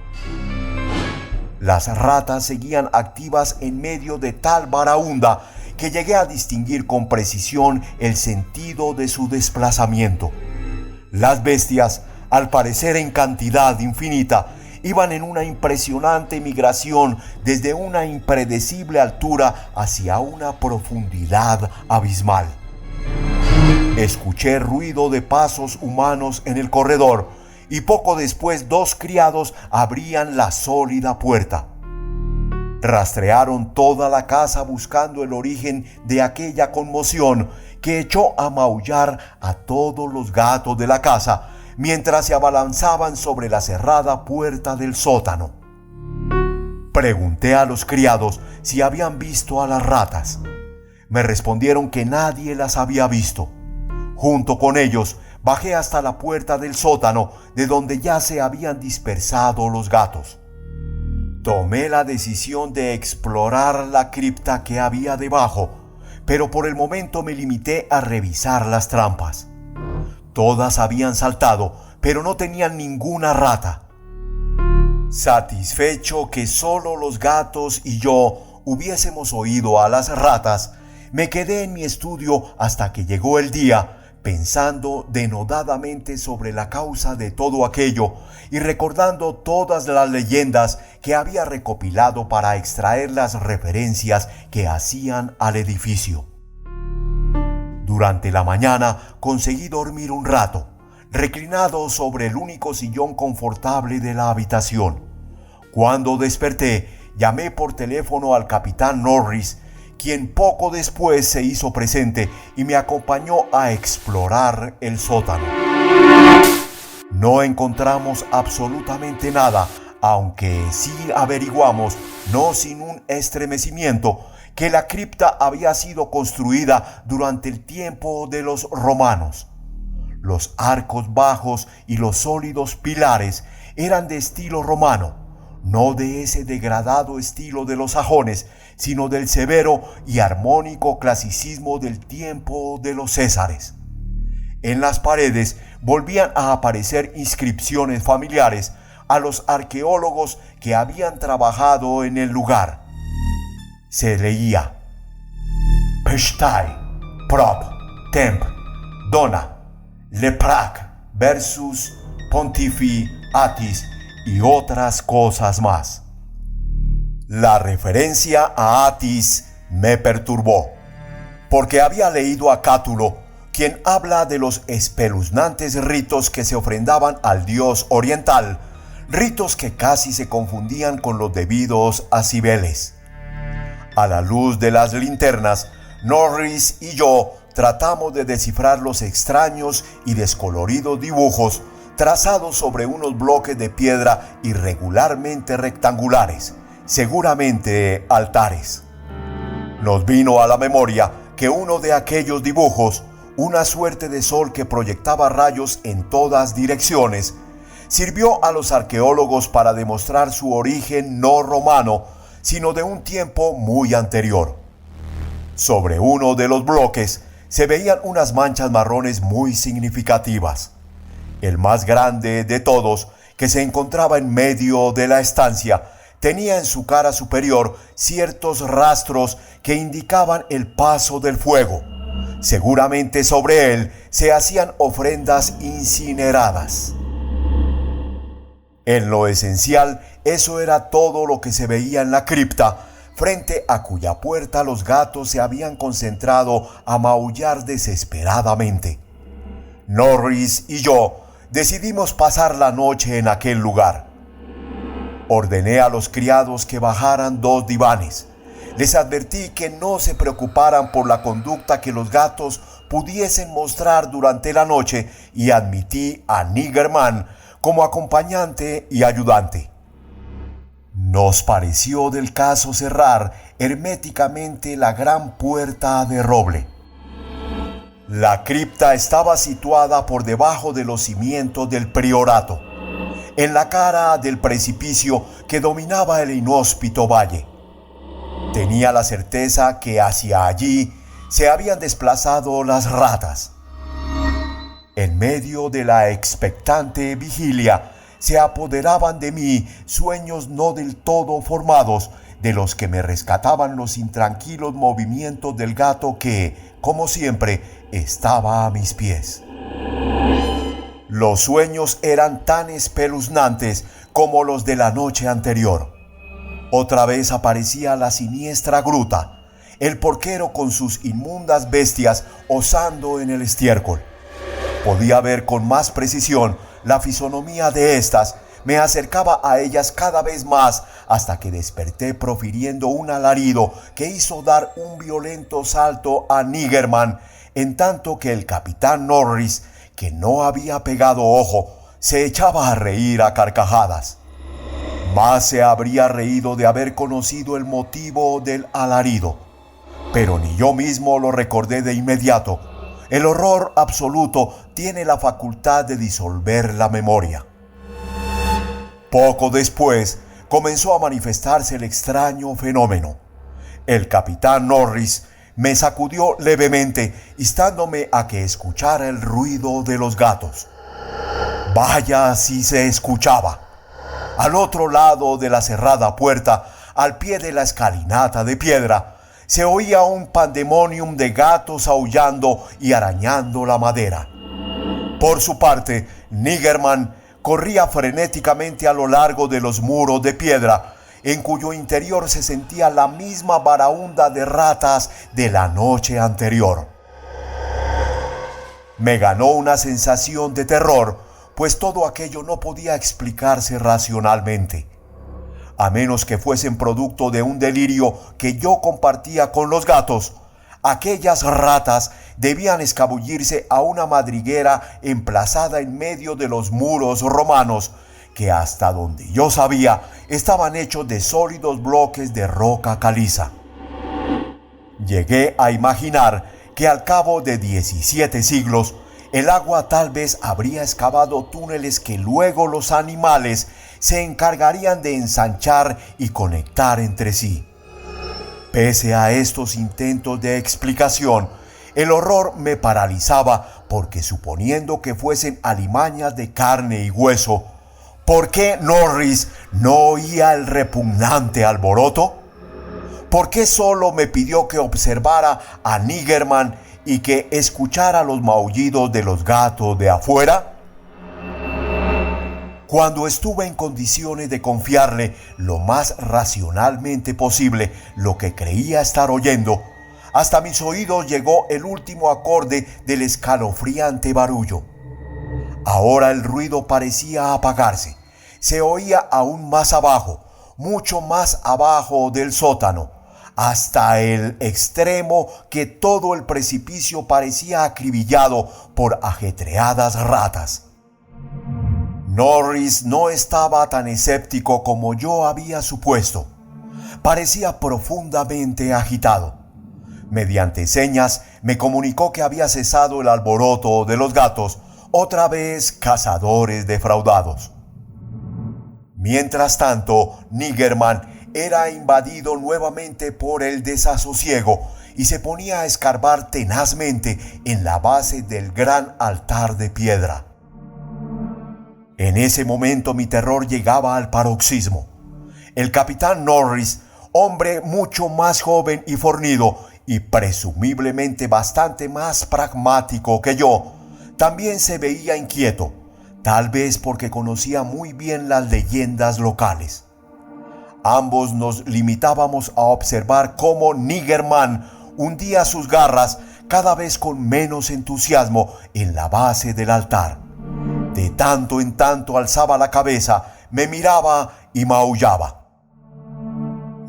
Las ratas seguían activas en medio de tal baraúnda que llegué a distinguir con precisión el sentido de su desplazamiento. Las bestias, al parecer en cantidad infinita, iban en una impresionante migración desde una impredecible altura hacia una profundidad abismal. Escuché ruido de pasos humanos en el corredor y poco después 2 criados abrían la sólida puerta. Rastrearon toda la casa buscando el origen de aquella conmoción que echó a maullar a todos los gatos de la casa mientras se abalanzaban sobre la cerrada puerta del sótano. Pregunté a los criados si habían visto a las ratas. Me respondieron que nadie las había visto. Junto con ellos, bajé hasta la puerta del sótano, de donde ya se habían dispersado los gatos. Tomé la decisión de explorar la cripta que había debajo, pero por el momento me limité a revisar las trampas. Todas habían saltado, pero no tenían ninguna rata. Satisfecho que solo los gatos y yo hubiésemos oído a las ratas, me quedé en mi estudio hasta que llegó el día, pensando denodadamente sobre la causa de todo aquello y recordando todas las leyendas que había recopilado para extraer las referencias que hacían al edificio. Durante la mañana conseguí dormir un rato, reclinado sobre el único sillón confortable de la habitación. Cuando desperté, llamé por teléfono al capitán Norris, quien poco después se hizo presente y me acompañó a explorar el sótano. No encontramos absolutamente nada, aunque sí averiguamos, no sin un estremecimiento, que la cripta había sido construida durante el tiempo de los romanos. Los arcos bajos y los sólidos pilares eran de estilo romano. no de ese degradado estilo de los sajones, sino del severo y armónico clasicismo del tiempo de los Césares. En las paredes volvían a aparecer inscripciones familiares a los arqueólogos que habían trabajado en el lugar. Se leía: Peshtai, Prop, Temp, Dona, Leprac versus Pontifi Atis y otras cosas más. La referencia a Atis me perturbó, porque había leído a Cátulo, quien habla de los espeluznantes ritos que se ofrendaban al dios oriental, ritos que casi se confundían con los debidos a Cibeles. A la luz de las linternas, Norris y yo tratamos de descifrar los extraños y descoloridos dibujos trazados sobre unos bloques de piedra irregularmente rectangulares, seguramente altares. Nos vino a la memoria que uno de aquellos dibujos, una suerte de sol que proyectaba rayos en todas direcciones, sirvió a los arqueólogos para demostrar su origen no romano, sino de un tiempo muy anterior. Sobre uno de los bloques se veían unas manchas marrones muy significativas. El más grande de todos, que se encontraba en medio de la estancia, tenía en su cara superior ciertos rastros que indicaban el paso del fuego. Seguramente sobre él se hacían ofrendas incineradas. En lo esencial, eso era todo lo que se veía en la cripta, frente a cuya puerta los gatos se habían concentrado a maullar desesperadamente. Norris y yo decidimos pasar la noche en aquel lugar. Ordené a los criados que bajaran 2 divanes. Les advertí que no se preocuparan por la conducta que los gatos pudiesen mostrar durante la noche y admití a Niggerman como acompañante y ayudante. Nos pareció del caso cerrar herméticamente la gran puerta de roble. La cripta estaba situada por debajo de los cimientos del priorato, en la cara del precipicio que dominaba el inhóspito valle. Tenía la certeza que hacia allí se habían desplazado las ratas. En medio de la expectante vigilia, se apoderaban de mí sueños no del todo formados, de los que me rescataban los intranquilos movimientos del gato que, como siempre, estaba a mis pies. Los sueños eran tan espeluznantes como los de la noche anterior. Otra vez aparecía la siniestra gruta, el porquero con sus inmundas bestias osando en el estiércol. Podía ver con más precisión la fisonomía de éstas. Me acercaba a ellas cada vez más hasta que desperté profiriendo un alarido que hizo dar un violento salto a Niggerman, en tanto que el capitán Norris, que no había pegado ojo, se echaba a reír a carcajadas. Más se habría reído de haber conocido el motivo del alarido, pero ni yo mismo lo recordé de inmediato. El horror absoluto tiene la facultad de disolver la memoria. Poco después comenzó a manifestarse el extraño fenómeno. El capitán Norris me sacudió levemente, instándome a que escuchara el ruido de los gatos. Vaya si se escuchaba. Al otro lado de la cerrada puerta, al pie de la escalinata de piedra, se oía un pandemonium de gatos aullando y arañando la madera. Por su parte, Niggerman corría frenéticamente a lo largo de los muros de piedra, en cuyo interior se sentía la misma baraúnda de ratas de la noche anterior. Me ganó una sensación de terror, pues todo aquello no podía explicarse racionalmente, a menos que fuesen producto de un delirio que yo compartía con los gatos. Aquellas ratas debían escabullirse a una madriguera emplazada en medio de los muros romanos, que hasta donde yo sabía estaban hechos de sólidos bloques de roca caliza. Llegué a imaginar que al cabo de 17 siglos el agua tal vez habría excavado túneles que luego los animales se encargarían de ensanchar y conectar entre sí. Pese a estos intentos de explicación, el horror me paralizaba porque, suponiendo que fuesen alimañas de carne y hueso, ¿por qué Norris no oía el repugnante alboroto? ¿Por qué solo me pidió que observara a Niggerman y que escuchara los maullidos de los gatos de afuera? Cuando estuve en condiciones de confiarle lo más racionalmente posible lo que creía estar oyendo, hasta mis oídos llegó el último acorde del escalofriante barullo. Ahora el ruido parecía apagarse. Se oía aún más abajo, mucho más abajo del sótano, hasta el extremo que todo el precipicio parecía acribillado por ajetreadas ratas. Norris no estaba tan escéptico como yo había supuesto. Parecía profundamente agitado. Mediante señas me comunicó que había cesado el alboroto de los gatos, otra vez cazadores defraudados. Mientras tanto, Niggerman era invadido nuevamente por el desasosiego y se ponía a escarbar tenazmente en la base del gran altar de piedra. En ese momento mi terror llegaba al paroxismo. El capitán Norris, hombre mucho más joven y fornido y presumiblemente bastante más pragmático que yo, también se veía inquieto, tal vez porque conocía muy bien las leyendas locales. Ambos nos limitábamos a observar cómo Niggerman hundía sus garras cada vez con menos entusiasmo en la base del altar. De tanto en tanto alzaba la cabeza, me miraba y maullaba.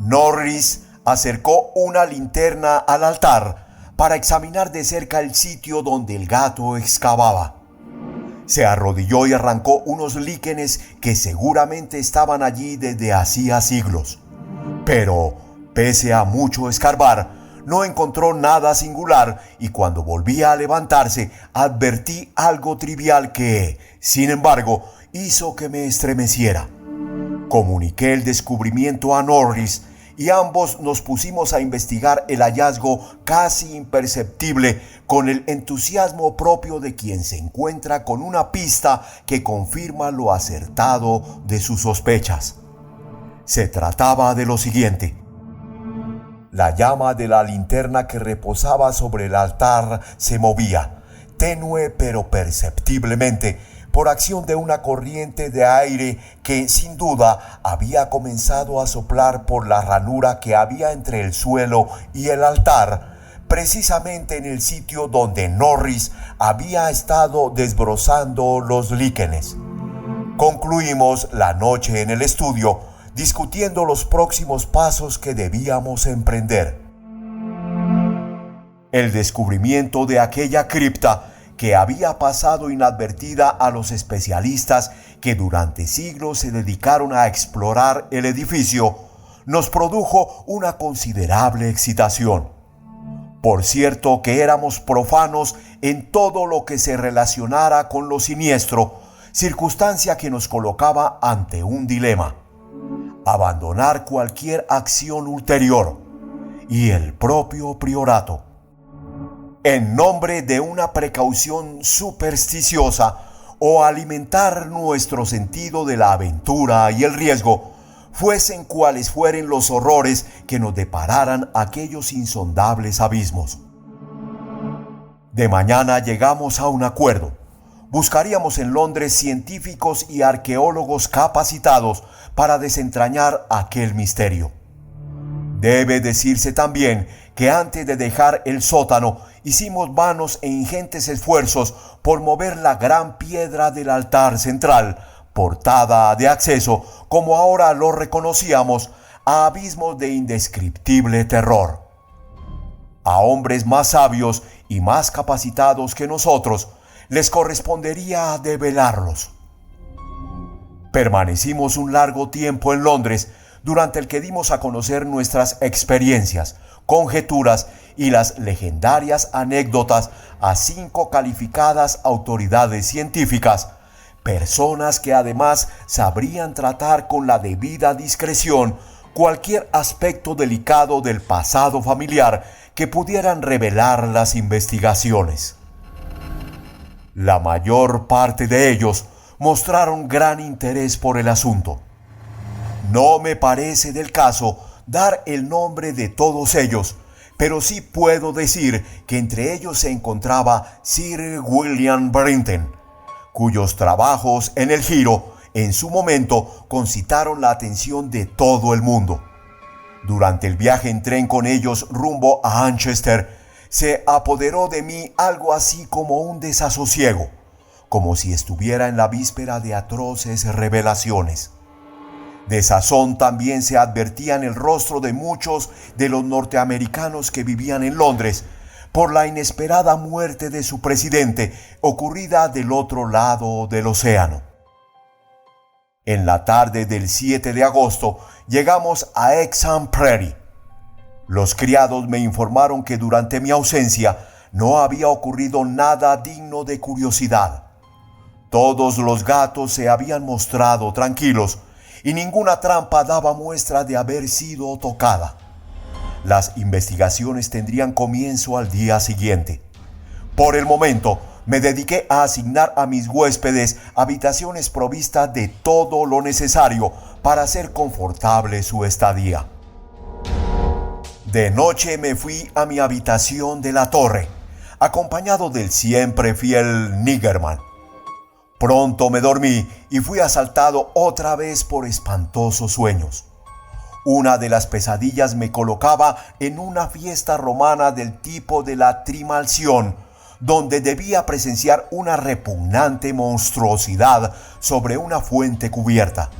Norris acercó una linterna al altar para examinar de cerca el sitio donde el gato excavaba. Se arrodilló y arrancó unos líquenes que seguramente estaban allí desde hacía siglos. Pero, pese a mucho escarbar, no encontró nada singular y cuando volvía a levantarse advertí algo trivial que, sin embargo, hizo que me estremeciera. Comuniqué el descubrimiento a Norris y ambos nos pusimos a investigar el hallazgo casi imperceptible con el entusiasmo propio de quien se encuentra con una pista que confirma lo acertado de sus sospechas. Se trataba de lo siguiente. La llama de la linterna que reposaba sobre el altar se movía, tenue pero perceptiblemente, por acción de una corriente de aire que, sin duda, había comenzado a soplar por la ranura que había entre el suelo y el altar, precisamente en el sitio donde Norris había estado desbrozando los líquenes. Concluimos la noche en el estudio, discutiendo los próximos pasos que debíamos emprender. El descubrimiento de aquella cripta, que había pasado inadvertida a los especialistas que durante siglos se dedicaron a explorar el edificio, nos produjo una considerable excitación. Por cierto que éramos profanos en todo lo que se relacionara con lo siniestro, circunstancia que nos colocaba ante un dilema: abandonar cualquier acción ulterior y el propio priorato, en nombre de una precaución supersticiosa, o alimentar nuestro sentido de la aventura y el riesgo, fuesen cuales fueren los horrores que nos depararan aquellos insondables abismos. De mañana llegamos a un acuerdo. Buscaríamos en Londres científicos y arqueólogos capacitados para desentrañar aquel misterio. Debe decirse también que antes de dejar el sótano hicimos vanos e ingentes esfuerzos por mover la gran piedra del altar central, portada de acceso, como ahora lo reconocíamos, a abismos de indescriptible terror. A hombres más sabios y más capacitados que nosotros les correspondería develarlos. Permanecimos un largo tiempo en Londres, durante el que dimos a conocer nuestras experiencias, conjeturas y las legendarias anécdotas a 5 calificadas autoridades científicas, personas que además sabrían tratar con la debida discreción cualquier aspecto delicado del pasado familiar que pudieran revelar las investigaciones. La mayor parte de ellos mostraron gran interés por el asunto. No me parece del caso dar el nombre de todos ellos, pero sí puedo decir que entre ellos se encontraba Sir William Brinton, cuyos trabajos en el Giro en su momento concitaron la atención de todo el mundo. Durante el viaje en tren con ellos rumbo a Manchester, se apoderó de mí algo así como un desasosiego, como si estuviera en la víspera de atroces revelaciones. Desazón también se advertía en el rostro de muchos de los norteamericanos que vivían en Londres por la inesperada muerte de su presidente ocurrida del otro lado del océano. En la tarde del 7 de agosto llegamos a Hexham Prairie. Los criados me informaron que durante mi ausencia no había ocurrido nada digno de curiosidad. Todos los gatos se habían mostrado tranquilos y ninguna trampa daba muestra de haber sido tocada. Las investigaciones tendrían comienzo al día siguiente. Por el momento, me dediqué a asignar a mis huéspedes habitaciones provistas de todo lo necesario para hacer confortable su estadía. De noche me fui a mi habitación de la torre, acompañado del siempre fiel Niggerman. Pronto me dormí y fui asaltado otra vez por espantosos sueños. Una de las pesadillas me colocaba en una fiesta romana del tipo de la Trimalción, donde debía presenciar una repugnante monstruosidad sobre una fuente cubierta.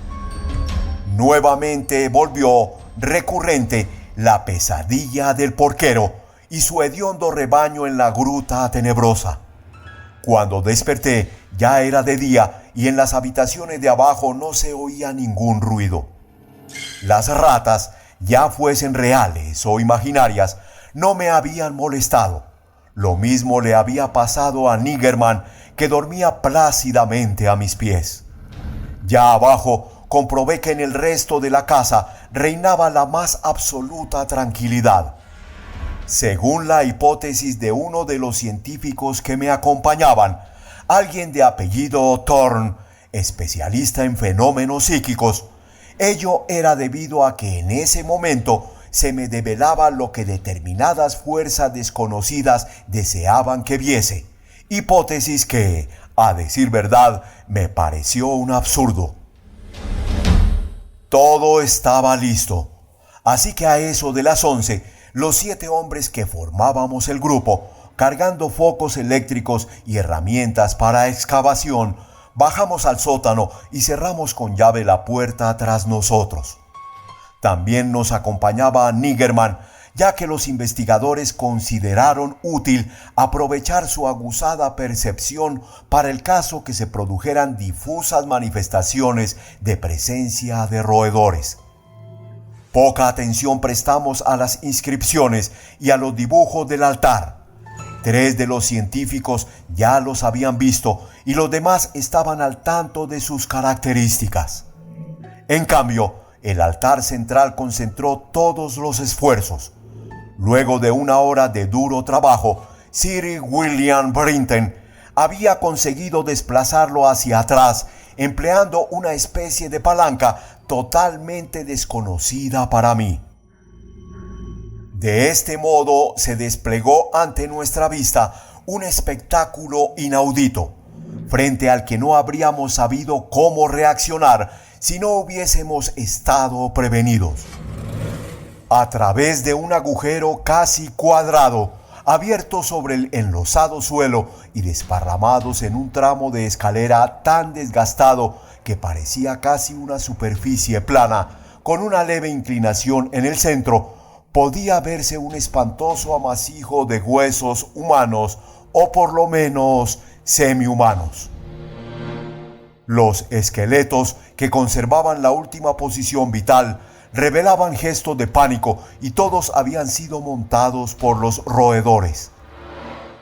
Nuevamente volvió recurrente la pesadilla del porquero y su hediondo rebaño en la gruta tenebrosa. Cuando desperté, ya era de día y en las habitaciones de abajo no se oía ningún ruido. Las ratas, ya fuesen reales o imaginarias, no me habían molestado. Lo mismo le había pasado a Niggerman, que dormía plácidamente a mis pies. Ya abajo comprobé que en el resto de la casa reinaba la más absoluta tranquilidad. Según la hipótesis de uno de los científicos que me acompañaban, alguien de apellido Thorne, especialista en fenómenos psíquicos, ello era debido a que en ese momento se me develaba lo que determinadas fuerzas desconocidas deseaban que viese, hipótesis que, a decir verdad, me pareció un absurdo. Todo estaba listo, así que a eso de las 11, los 7 hombres que formábamos el grupo, cargando focos eléctricos y herramientas para excavación, bajamos al sótano y cerramos con llave la puerta tras nosotros. También nos acompañaba Niggerman, ya que los investigadores consideraron útil aprovechar su aguzada percepción para el caso que se produjeran difusas manifestaciones de presencia de roedores. Poca atención prestamos a las inscripciones y a los dibujos del altar. 3 de los científicos ya los habían visto y los demás estaban al tanto de sus características. En cambio, el altar central concentró todos los esfuerzos. Luego de una hora de duro trabajo, Sir William Brinton había conseguido desplazarlo hacia atrás, empleando una especie de palanca totalmente desconocida para mí. De este modo se desplegó ante nuestra vista un espectáculo inaudito, frente al que no habríamos sabido cómo reaccionar si no hubiésemos estado prevenidos. A través de un agujero casi cuadrado, abierto sobre el enlosado suelo y desparramados en un tramo de escalera tan desgastado que parecía casi una superficie plana, con una leve inclinación en el centro, podía verse un espantoso amasijo de huesos humanos o por lo menos semihumanos. Los esqueletos, que conservaban la última posición vital, revelaban gestos de pánico y todos habían sido montados por los roedores.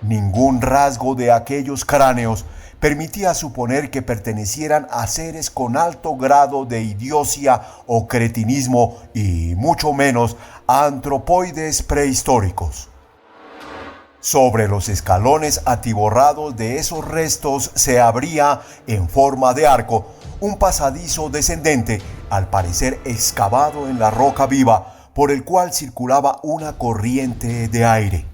Ningún rasgo de aquellos cráneos permitía suponer que pertenecieran a seres con alto grado de idiocia o cretinismo y mucho menos a antropoides prehistóricos. Sobre los escalones atiborrados de esos restos se abría, en forma de arco, un pasadizo descendente, al parecer excavado en la roca viva, por el cual circulaba una corriente de aire.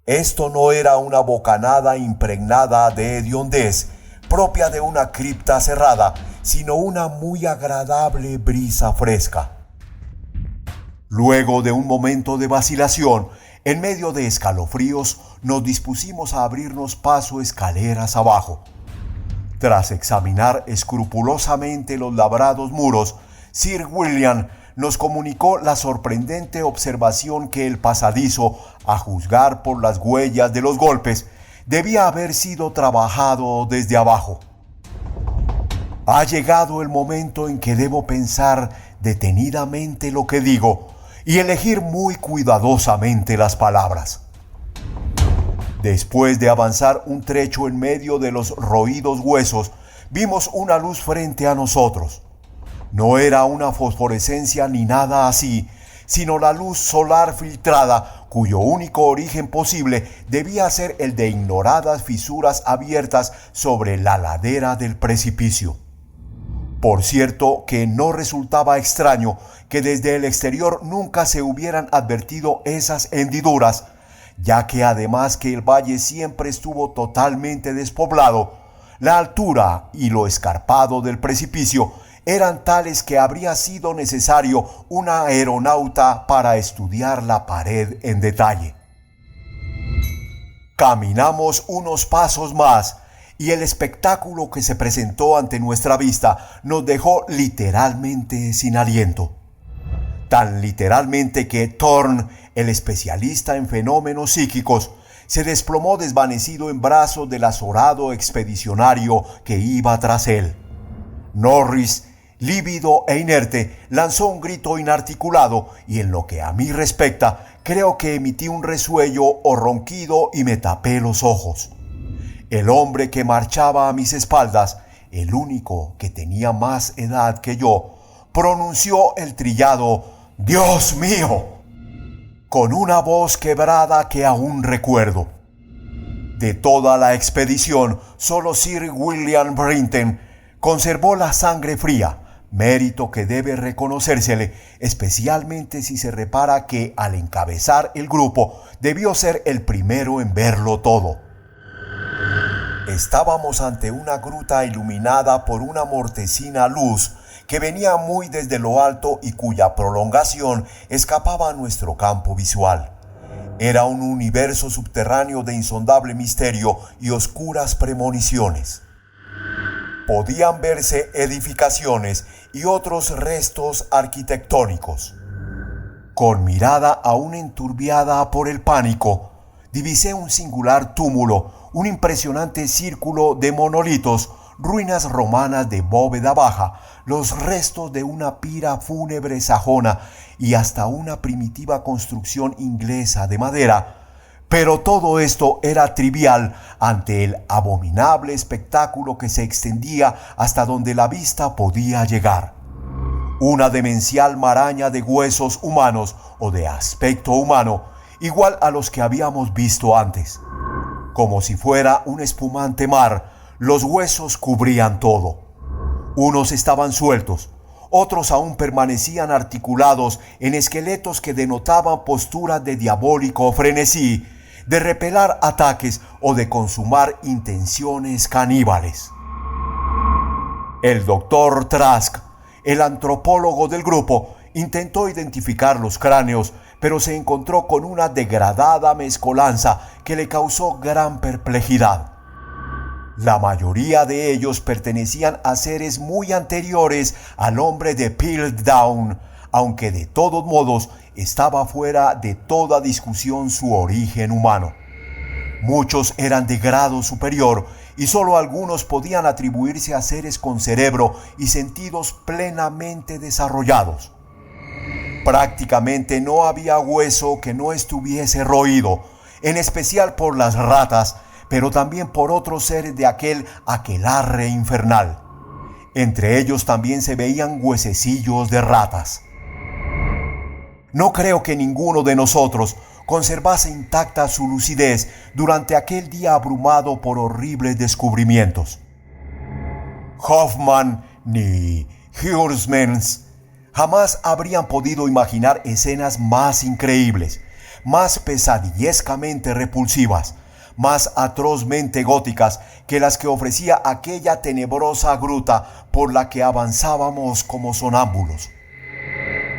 Esto no era una bocanada impregnada de hediondez, propia de una cripta cerrada, sino una muy agradable brisa fresca. Luego de un momento de vacilación, en medio de escalofríos, nos dispusimos a abrirnos paso escaleras abajo. Tras examinar escrupulosamente los labrados muros, Sir William nos comunicó la sorprendente observación que el pasadizo, a juzgar por las huellas de los golpes, debía haber sido trabajado desde abajo. Ha llegado el momento en que debo pensar detenidamente lo que digo y elegir muy cuidadosamente las palabras. Después de avanzar un trecho en medio de los roídos huesos, vimos una luz frente a nosotros. No era una fosforescencia ni nada así, sino la luz solar filtrada, cuyo único origen posible debía ser el de ignoradas fisuras abiertas sobre la ladera del precipicio. Por cierto que no resultaba extraño que desde el exterior nunca se hubieran advertido esas hendiduras, ya que además que el valle siempre estuvo totalmente despoblado, la altura y lo escarpado del precipicio eran tales que habría sido necesario un aeronauta para estudiar la pared en detalle. Caminamos unos pasos más y el espectáculo que se presentó ante nuestra vista nos dejó literalmente sin aliento. Tan literalmente que Thorne, el especialista en fenómenos psíquicos, se desplomó desvanecido en brazos del azorado expedicionario que iba tras él. Norris, lívido e inerte, lanzó un grito inarticulado y en lo que a mí respecta, creo que emití un resuello o ronquido y me tapé los ojos. El hombre que marchaba a mis espaldas, el único que tenía más edad que yo, pronunció el trillado «¡Dios mío!» con una voz quebrada que aún recuerdo. De toda la expedición, solo Sir William Brinton conservó la sangre fría, mérito que debe reconocérsele, especialmente si se repara que al encabezar el grupo debió ser el primero en verlo todo. Estábamos ante una gruta iluminada por una mortecina luz que venía muy desde lo alto y cuya prolongación escapaba a nuestro campo visual. Era un universo subterráneo de insondable misterio y oscuras premoniciones. Podían verse edificaciones y otros restos arquitectónicos. Con mirada aún enturbiada por el pánico, divisé un singular túmulo, un impresionante círculo de monolitos, ruinas romanas de bóveda baja, los restos de una pira fúnebre sajona y hasta una primitiva construcción inglesa de madera. Pero todo esto era trivial ante el abominable espectáculo que se extendía hasta donde la vista podía llegar. Una demencial maraña de huesos humanos o de aspecto humano, igual a los que habíamos visto antes. Como si fuera un espumante mar, los huesos cubrían todo. Unos estaban sueltos, otros aún permanecían articulados en esqueletos que denotaban posturas de diabólico frenesí, de repelar ataques o de consumar intenciones caníbales. El doctor Trask, el antropólogo del grupo, intentó identificar los cráneos, pero se encontró con una degradada mezcolanza que le causó gran perplejidad. La mayoría de ellos pertenecían a seres muy anteriores al hombre de Piltdown, aunque de todos modos estaba fuera de toda discusión su origen humano. Muchos eran de grado superior y solo algunos podían atribuirse a seres con cerebro y sentidos plenamente desarrollados. Prácticamente no había hueso que no estuviese roído, en especial por las ratas, pero también por otros seres de aquel aquelarre infernal. Entre ellos también se veían huesecillos de ratas. No creo que ninguno de nosotros conservase intacta su lucidez durante aquel día abrumado por horribles descubrimientos. Hoffman ni Huysmans jamás habrían podido imaginar escenas más increíbles, más pesadillescamente repulsivas, más atrozmente góticas que las que ofrecía aquella tenebrosa gruta por la que avanzábamos como sonámbulos.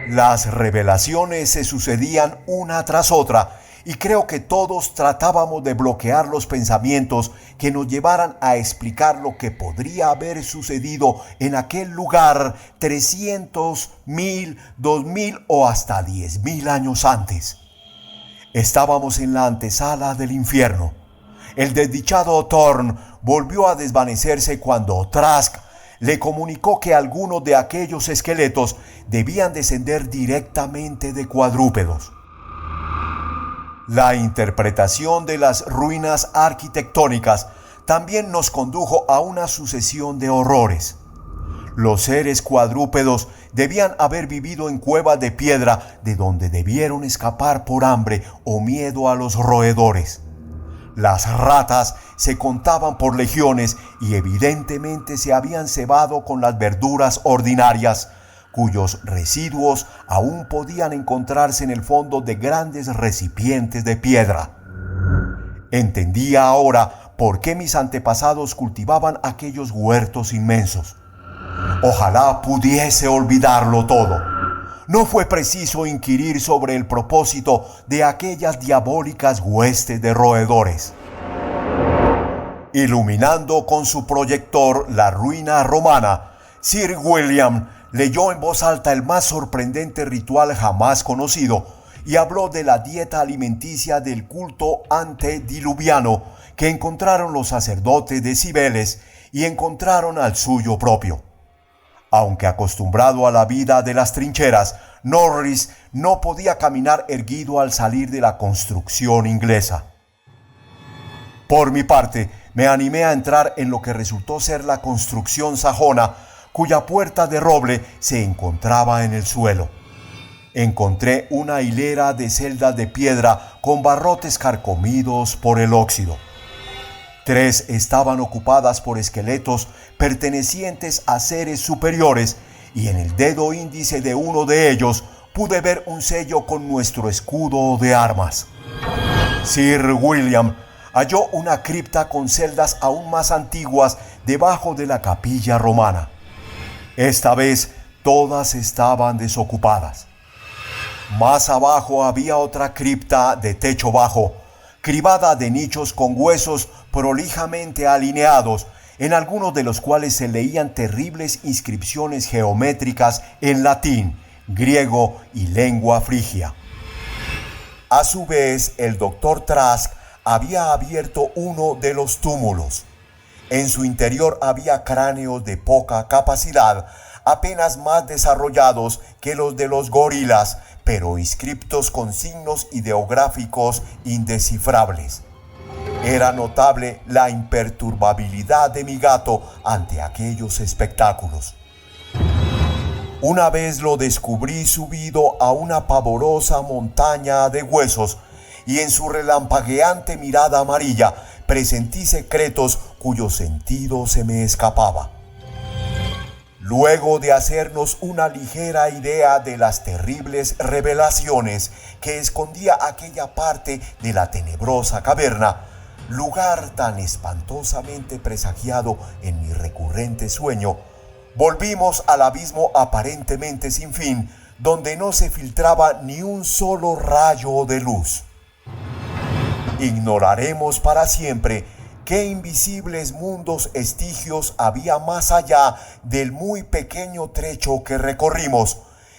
Las revelaciones se sucedían una tras otra y creo que todos tratábamos de bloquear los pensamientos que nos llevaran a explicar lo que podría haber sucedido en aquel lugar 300, 1000, 2000 o hasta 10.000 años antes. Estábamos en la antesala del infierno. El desdichado Thorn volvió a desvanecerse cuando Trask le comunicó que algunos de aquellos esqueletos debían descender directamente de cuadrúpedos. La interpretación de las ruinas arquitectónicas también nos condujo a una sucesión de horrores. Los seres cuadrúpedos debían haber vivido en cuevas de piedra de donde debieron escapar por hambre o miedo a los roedores. Las ratas se contaban por legiones y evidentemente se habían cebado con las verduras ordinarias, cuyos residuos aún podían encontrarse en el fondo de grandes recipientes de piedra. Entendía ahora por qué mis antepasados cultivaban aquellos huertos inmensos. Ojalá pudiese olvidarlo todo. No fue preciso inquirir sobre el propósito de aquellas diabólicas huestes de roedores. Iluminando con su proyector la ruina romana, Sir William leyó en voz alta el más sorprendente ritual jamás conocido y habló de la dieta alimenticia del culto antediluviano que encontraron los sacerdotes de Cibeles y encontraron al suyo propio. Aunque acostumbrado a la vida de las trincheras, Norris no podía caminar erguido al salir de la construcción inglesa. Por mi parte, me animé a entrar en lo que resultó ser la construcción sajona, cuya puerta de roble se encontraba en el suelo. Encontré una hilera de celdas de piedra con barrotes carcomidos por el óxido. 3 estaban ocupadas por esqueletos pertenecientes a seres superiores y en el dedo índice de uno de ellos pude ver un sello con nuestro escudo de armas. Sir William halló una cripta con celdas aún más antiguas debajo de la capilla romana. Esta vez todas estaban desocupadas. Más abajo había otra cripta de techo bajo, cribada de nichos con huesos prolijamente alineados, en algunos de los cuales se leían terribles inscripciones geométricas en latín, griego y lengua frigia. A su vez, el doctor Trask había abierto uno de los túmulos. En su interior había cráneos de poca capacidad, apenas más desarrollados que los de los gorilas, pero inscriptos con signos ideográficos indescifrables. Era notable la imperturbabilidad de mi gato ante aquellos espectáculos. Una vez lo descubrí subido a una pavorosa montaña de huesos y en su relampagueante mirada amarilla presentí secretos cuyo sentido se me escapaba. Luego de hacernos una ligera idea de las terribles revelaciones que escondía aquella parte de la tenebrosa caverna, lugar tan espantosamente presagiado en mi recurrente sueño, volvimos al abismo aparentemente sin fin, donde no se filtraba ni un solo rayo de luz. Ignoraremos para siempre qué invisibles mundos estigios había más allá del muy pequeño trecho que recorrimos,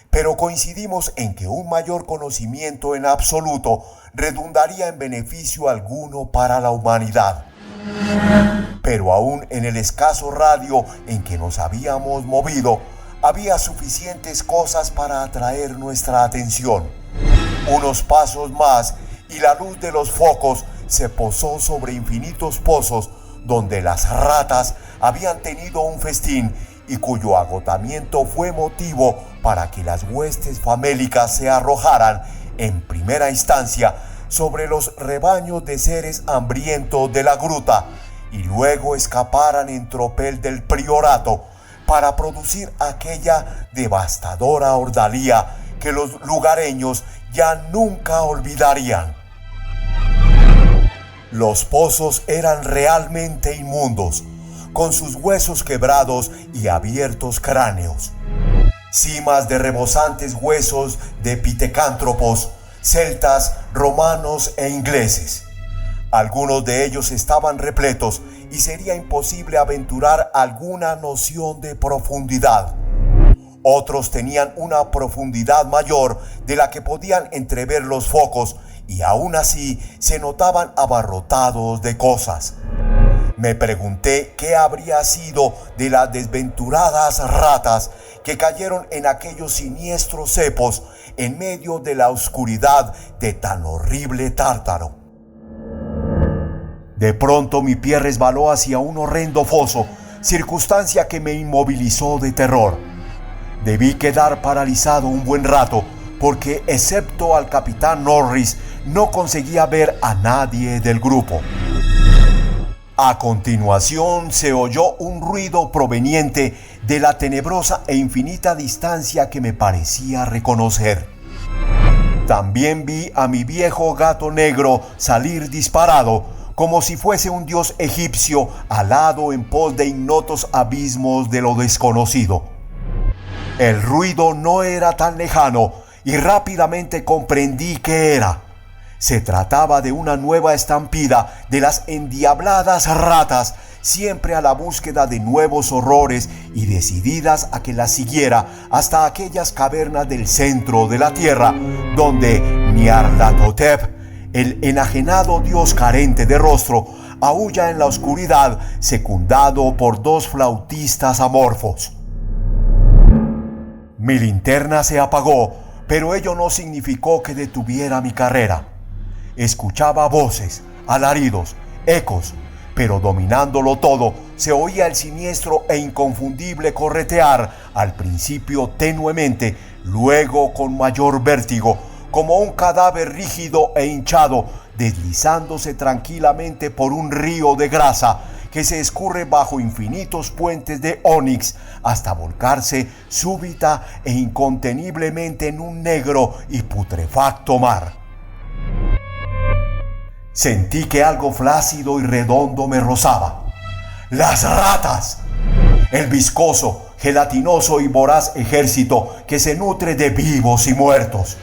pero coincidimos en que un mayor conocimiento en absoluto redundaría en beneficio alguno para la humanidad. Pero aún en el escaso radio en que nos habíamos movido, había suficientes cosas para atraer nuestra atención. Unos pasos más y la luz de los focos se posó sobre infinitos pozos donde las ratas habían tenido un festín y cuyo agotamiento fue motivo para que las huestes famélicas se arrojaran en primera instancia sobre los rebaños de seres hambrientos de la gruta y luego escaparan en tropel del priorato para producir aquella devastadora ordalía que los lugareños ya nunca olvidarían. Los pozos eran realmente inmundos, con sus huesos quebrados y abiertos cráneos, cimas de rebosantes huesos de pitecántropos, celtas, romanos e ingleses. Algunos de ellos estaban repletos y sería imposible aventurar alguna noción de profundidad. Otros tenían una profundidad mayor de la que podían entrever los focos y aún así se notaban abarrotados de cosas. Me pregunté qué habría sido de las desventuradas ratas que cayeron en aquellos siniestros cepos en medio de la oscuridad de tan horrible tártaro. De pronto mi pie resbaló hacia un horrendo foso, circunstancia que me inmovilizó de terror. Debí quedar paralizado un buen rato, porque excepto al capitán Norris, no conseguía ver a nadie del grupo. A continuación se oyó un ruido proveniente de la tenebrosa e infinita distancia que me parecía reconocer. También vi a mi viejo gato negro salir disparado, como si fuese un dios egipcio alado en pos de ignotos abismos de lo desconocido. El ruido no era tan lejano y rápidamente comprendí qué era. Se trataba de una nueva estampida de las endiabladas ratas, siempre a la búsqueda de nuevos horrores y decididas a que las siguiera hasta aquellas cavernas del centro de la tierra, donde Nyarlathotep, el enajenado dios carente de rostro, aúlla en la oscuridad, secundado por dos flautistas amorfos. Mi linterna se apagó, pero ello no significó que detuviera mi carrera. Escuchaba voces, alaridos, ecos, pero dominándolo todo, se oía el siniestro e inconfundible corretear, al principio tenuemente, luego con mayor vértigo, como un cadáver rígido e hinchado, deslizándose tranquilamente por un río de grasa que se escurre bajo infinitos puentes de ónix hasta volcarse súbita e inconteniblemente en un negro y putrefacto mar. Sentí que algo flácido y redondo me rozaba. ¡Las ratas! El viscoso, gelatinoso y voraz ejército que se nutre de vivos y muertos.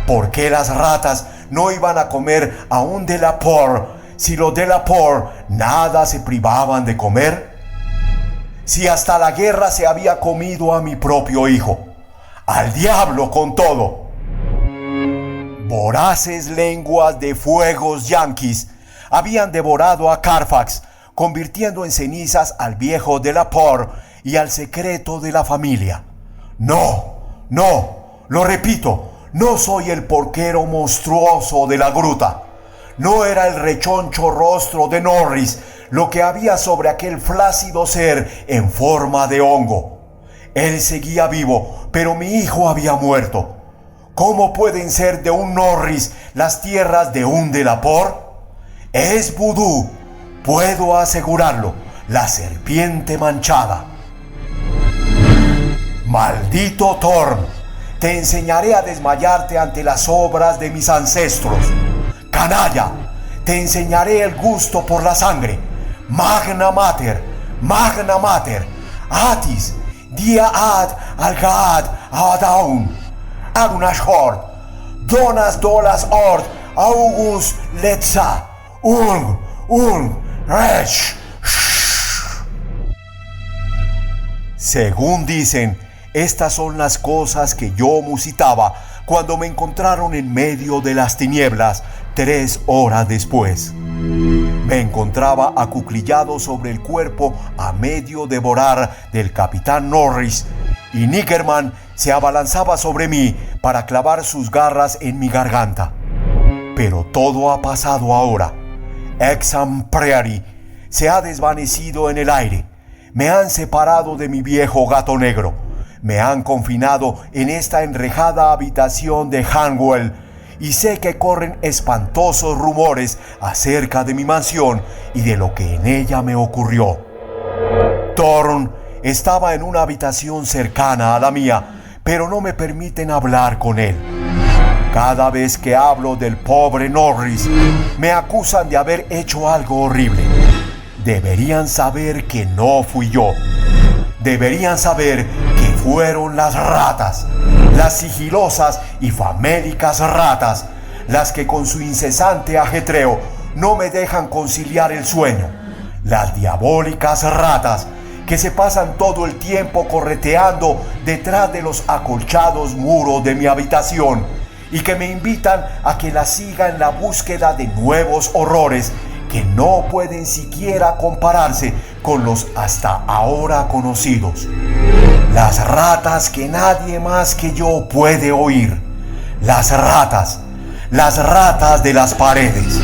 ¿Por qué las ratas no iban a comer a un Delaporte si los Delaporte nada se privaban de comer? Si hasta la guerra se había comido a mi propio hijo. ¡Al diablo con todo! Voraces lenguas de fuegos yanquis habían devorado a Carfax, convirtiendo en cenizas al viejo Delaporte y al secreto de la familia. No, lo repito, no soy el porquero monstruoso de la gruta. No era el rechoncho rostro de Norris lo que había sobre aquel flácido ser en forma de hongo. Él seguía vivo, pero mi hijo había muerto. ¿Cómo pueden ser de un Norris las tierras de un Delaporte? Es vudú, puedo asegurarlo, la serpiente manchada. Maldito Thorm, te enseñaré a desmayarte ante las obras de mis ancestros. Canalla, te enseñaré el gusto por la sangre. Magna Mater, Atis, dia ad algaad adaun. Adunashort, donas dolas ort, augus letza, resh. Según dicen, estas son las cosas que yo musitaba cuando me encontraron en medio de las tinieblas 3 horas después. Me encontraba acuclillado sobre el cuerpo a medio devorar del capitán Norris y Nickerman se abalanzaba sobre mí para clavar sus garras en mi garganta. Pero todo ha pasado ahora. Hexham Prairie se ha desvanecido en el aire. Me han separado de mi viejo gato negro. Me han confinado en esta enrejada habitación de Hanwell y sé que corren espantosos rumores acerca de mi mansión y de lo que en ella me ocurrió. Thorne estaba en una habitación cercana a la mía, pero no me permiten hablar con él. Cada vez que hablo del pobre Norris, me acusan de haber hecho algo horrible. Deberían saber que no fui yo. Deberían saber que fueron las ratas, las sigilosas y famélicas ratas, las que con su incesante ajetreo no me dejan conciliar el sueño. Las diabólicas ratas que se pasan todo el tiempo correteando detrás de los acolchados muros de mi habitación y que me invitan a que las siga en la búsqueda de nuevos horrores que no pueden siquiera compararse con los hasta ahora conocidos. Las ratas que nadie más que yo puede oír. Las ratas de las paredes.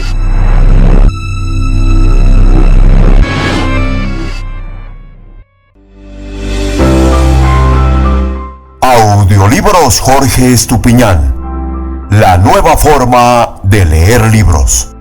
Audiolibros Jorge Estupiñán. La nueva forma de leer libros.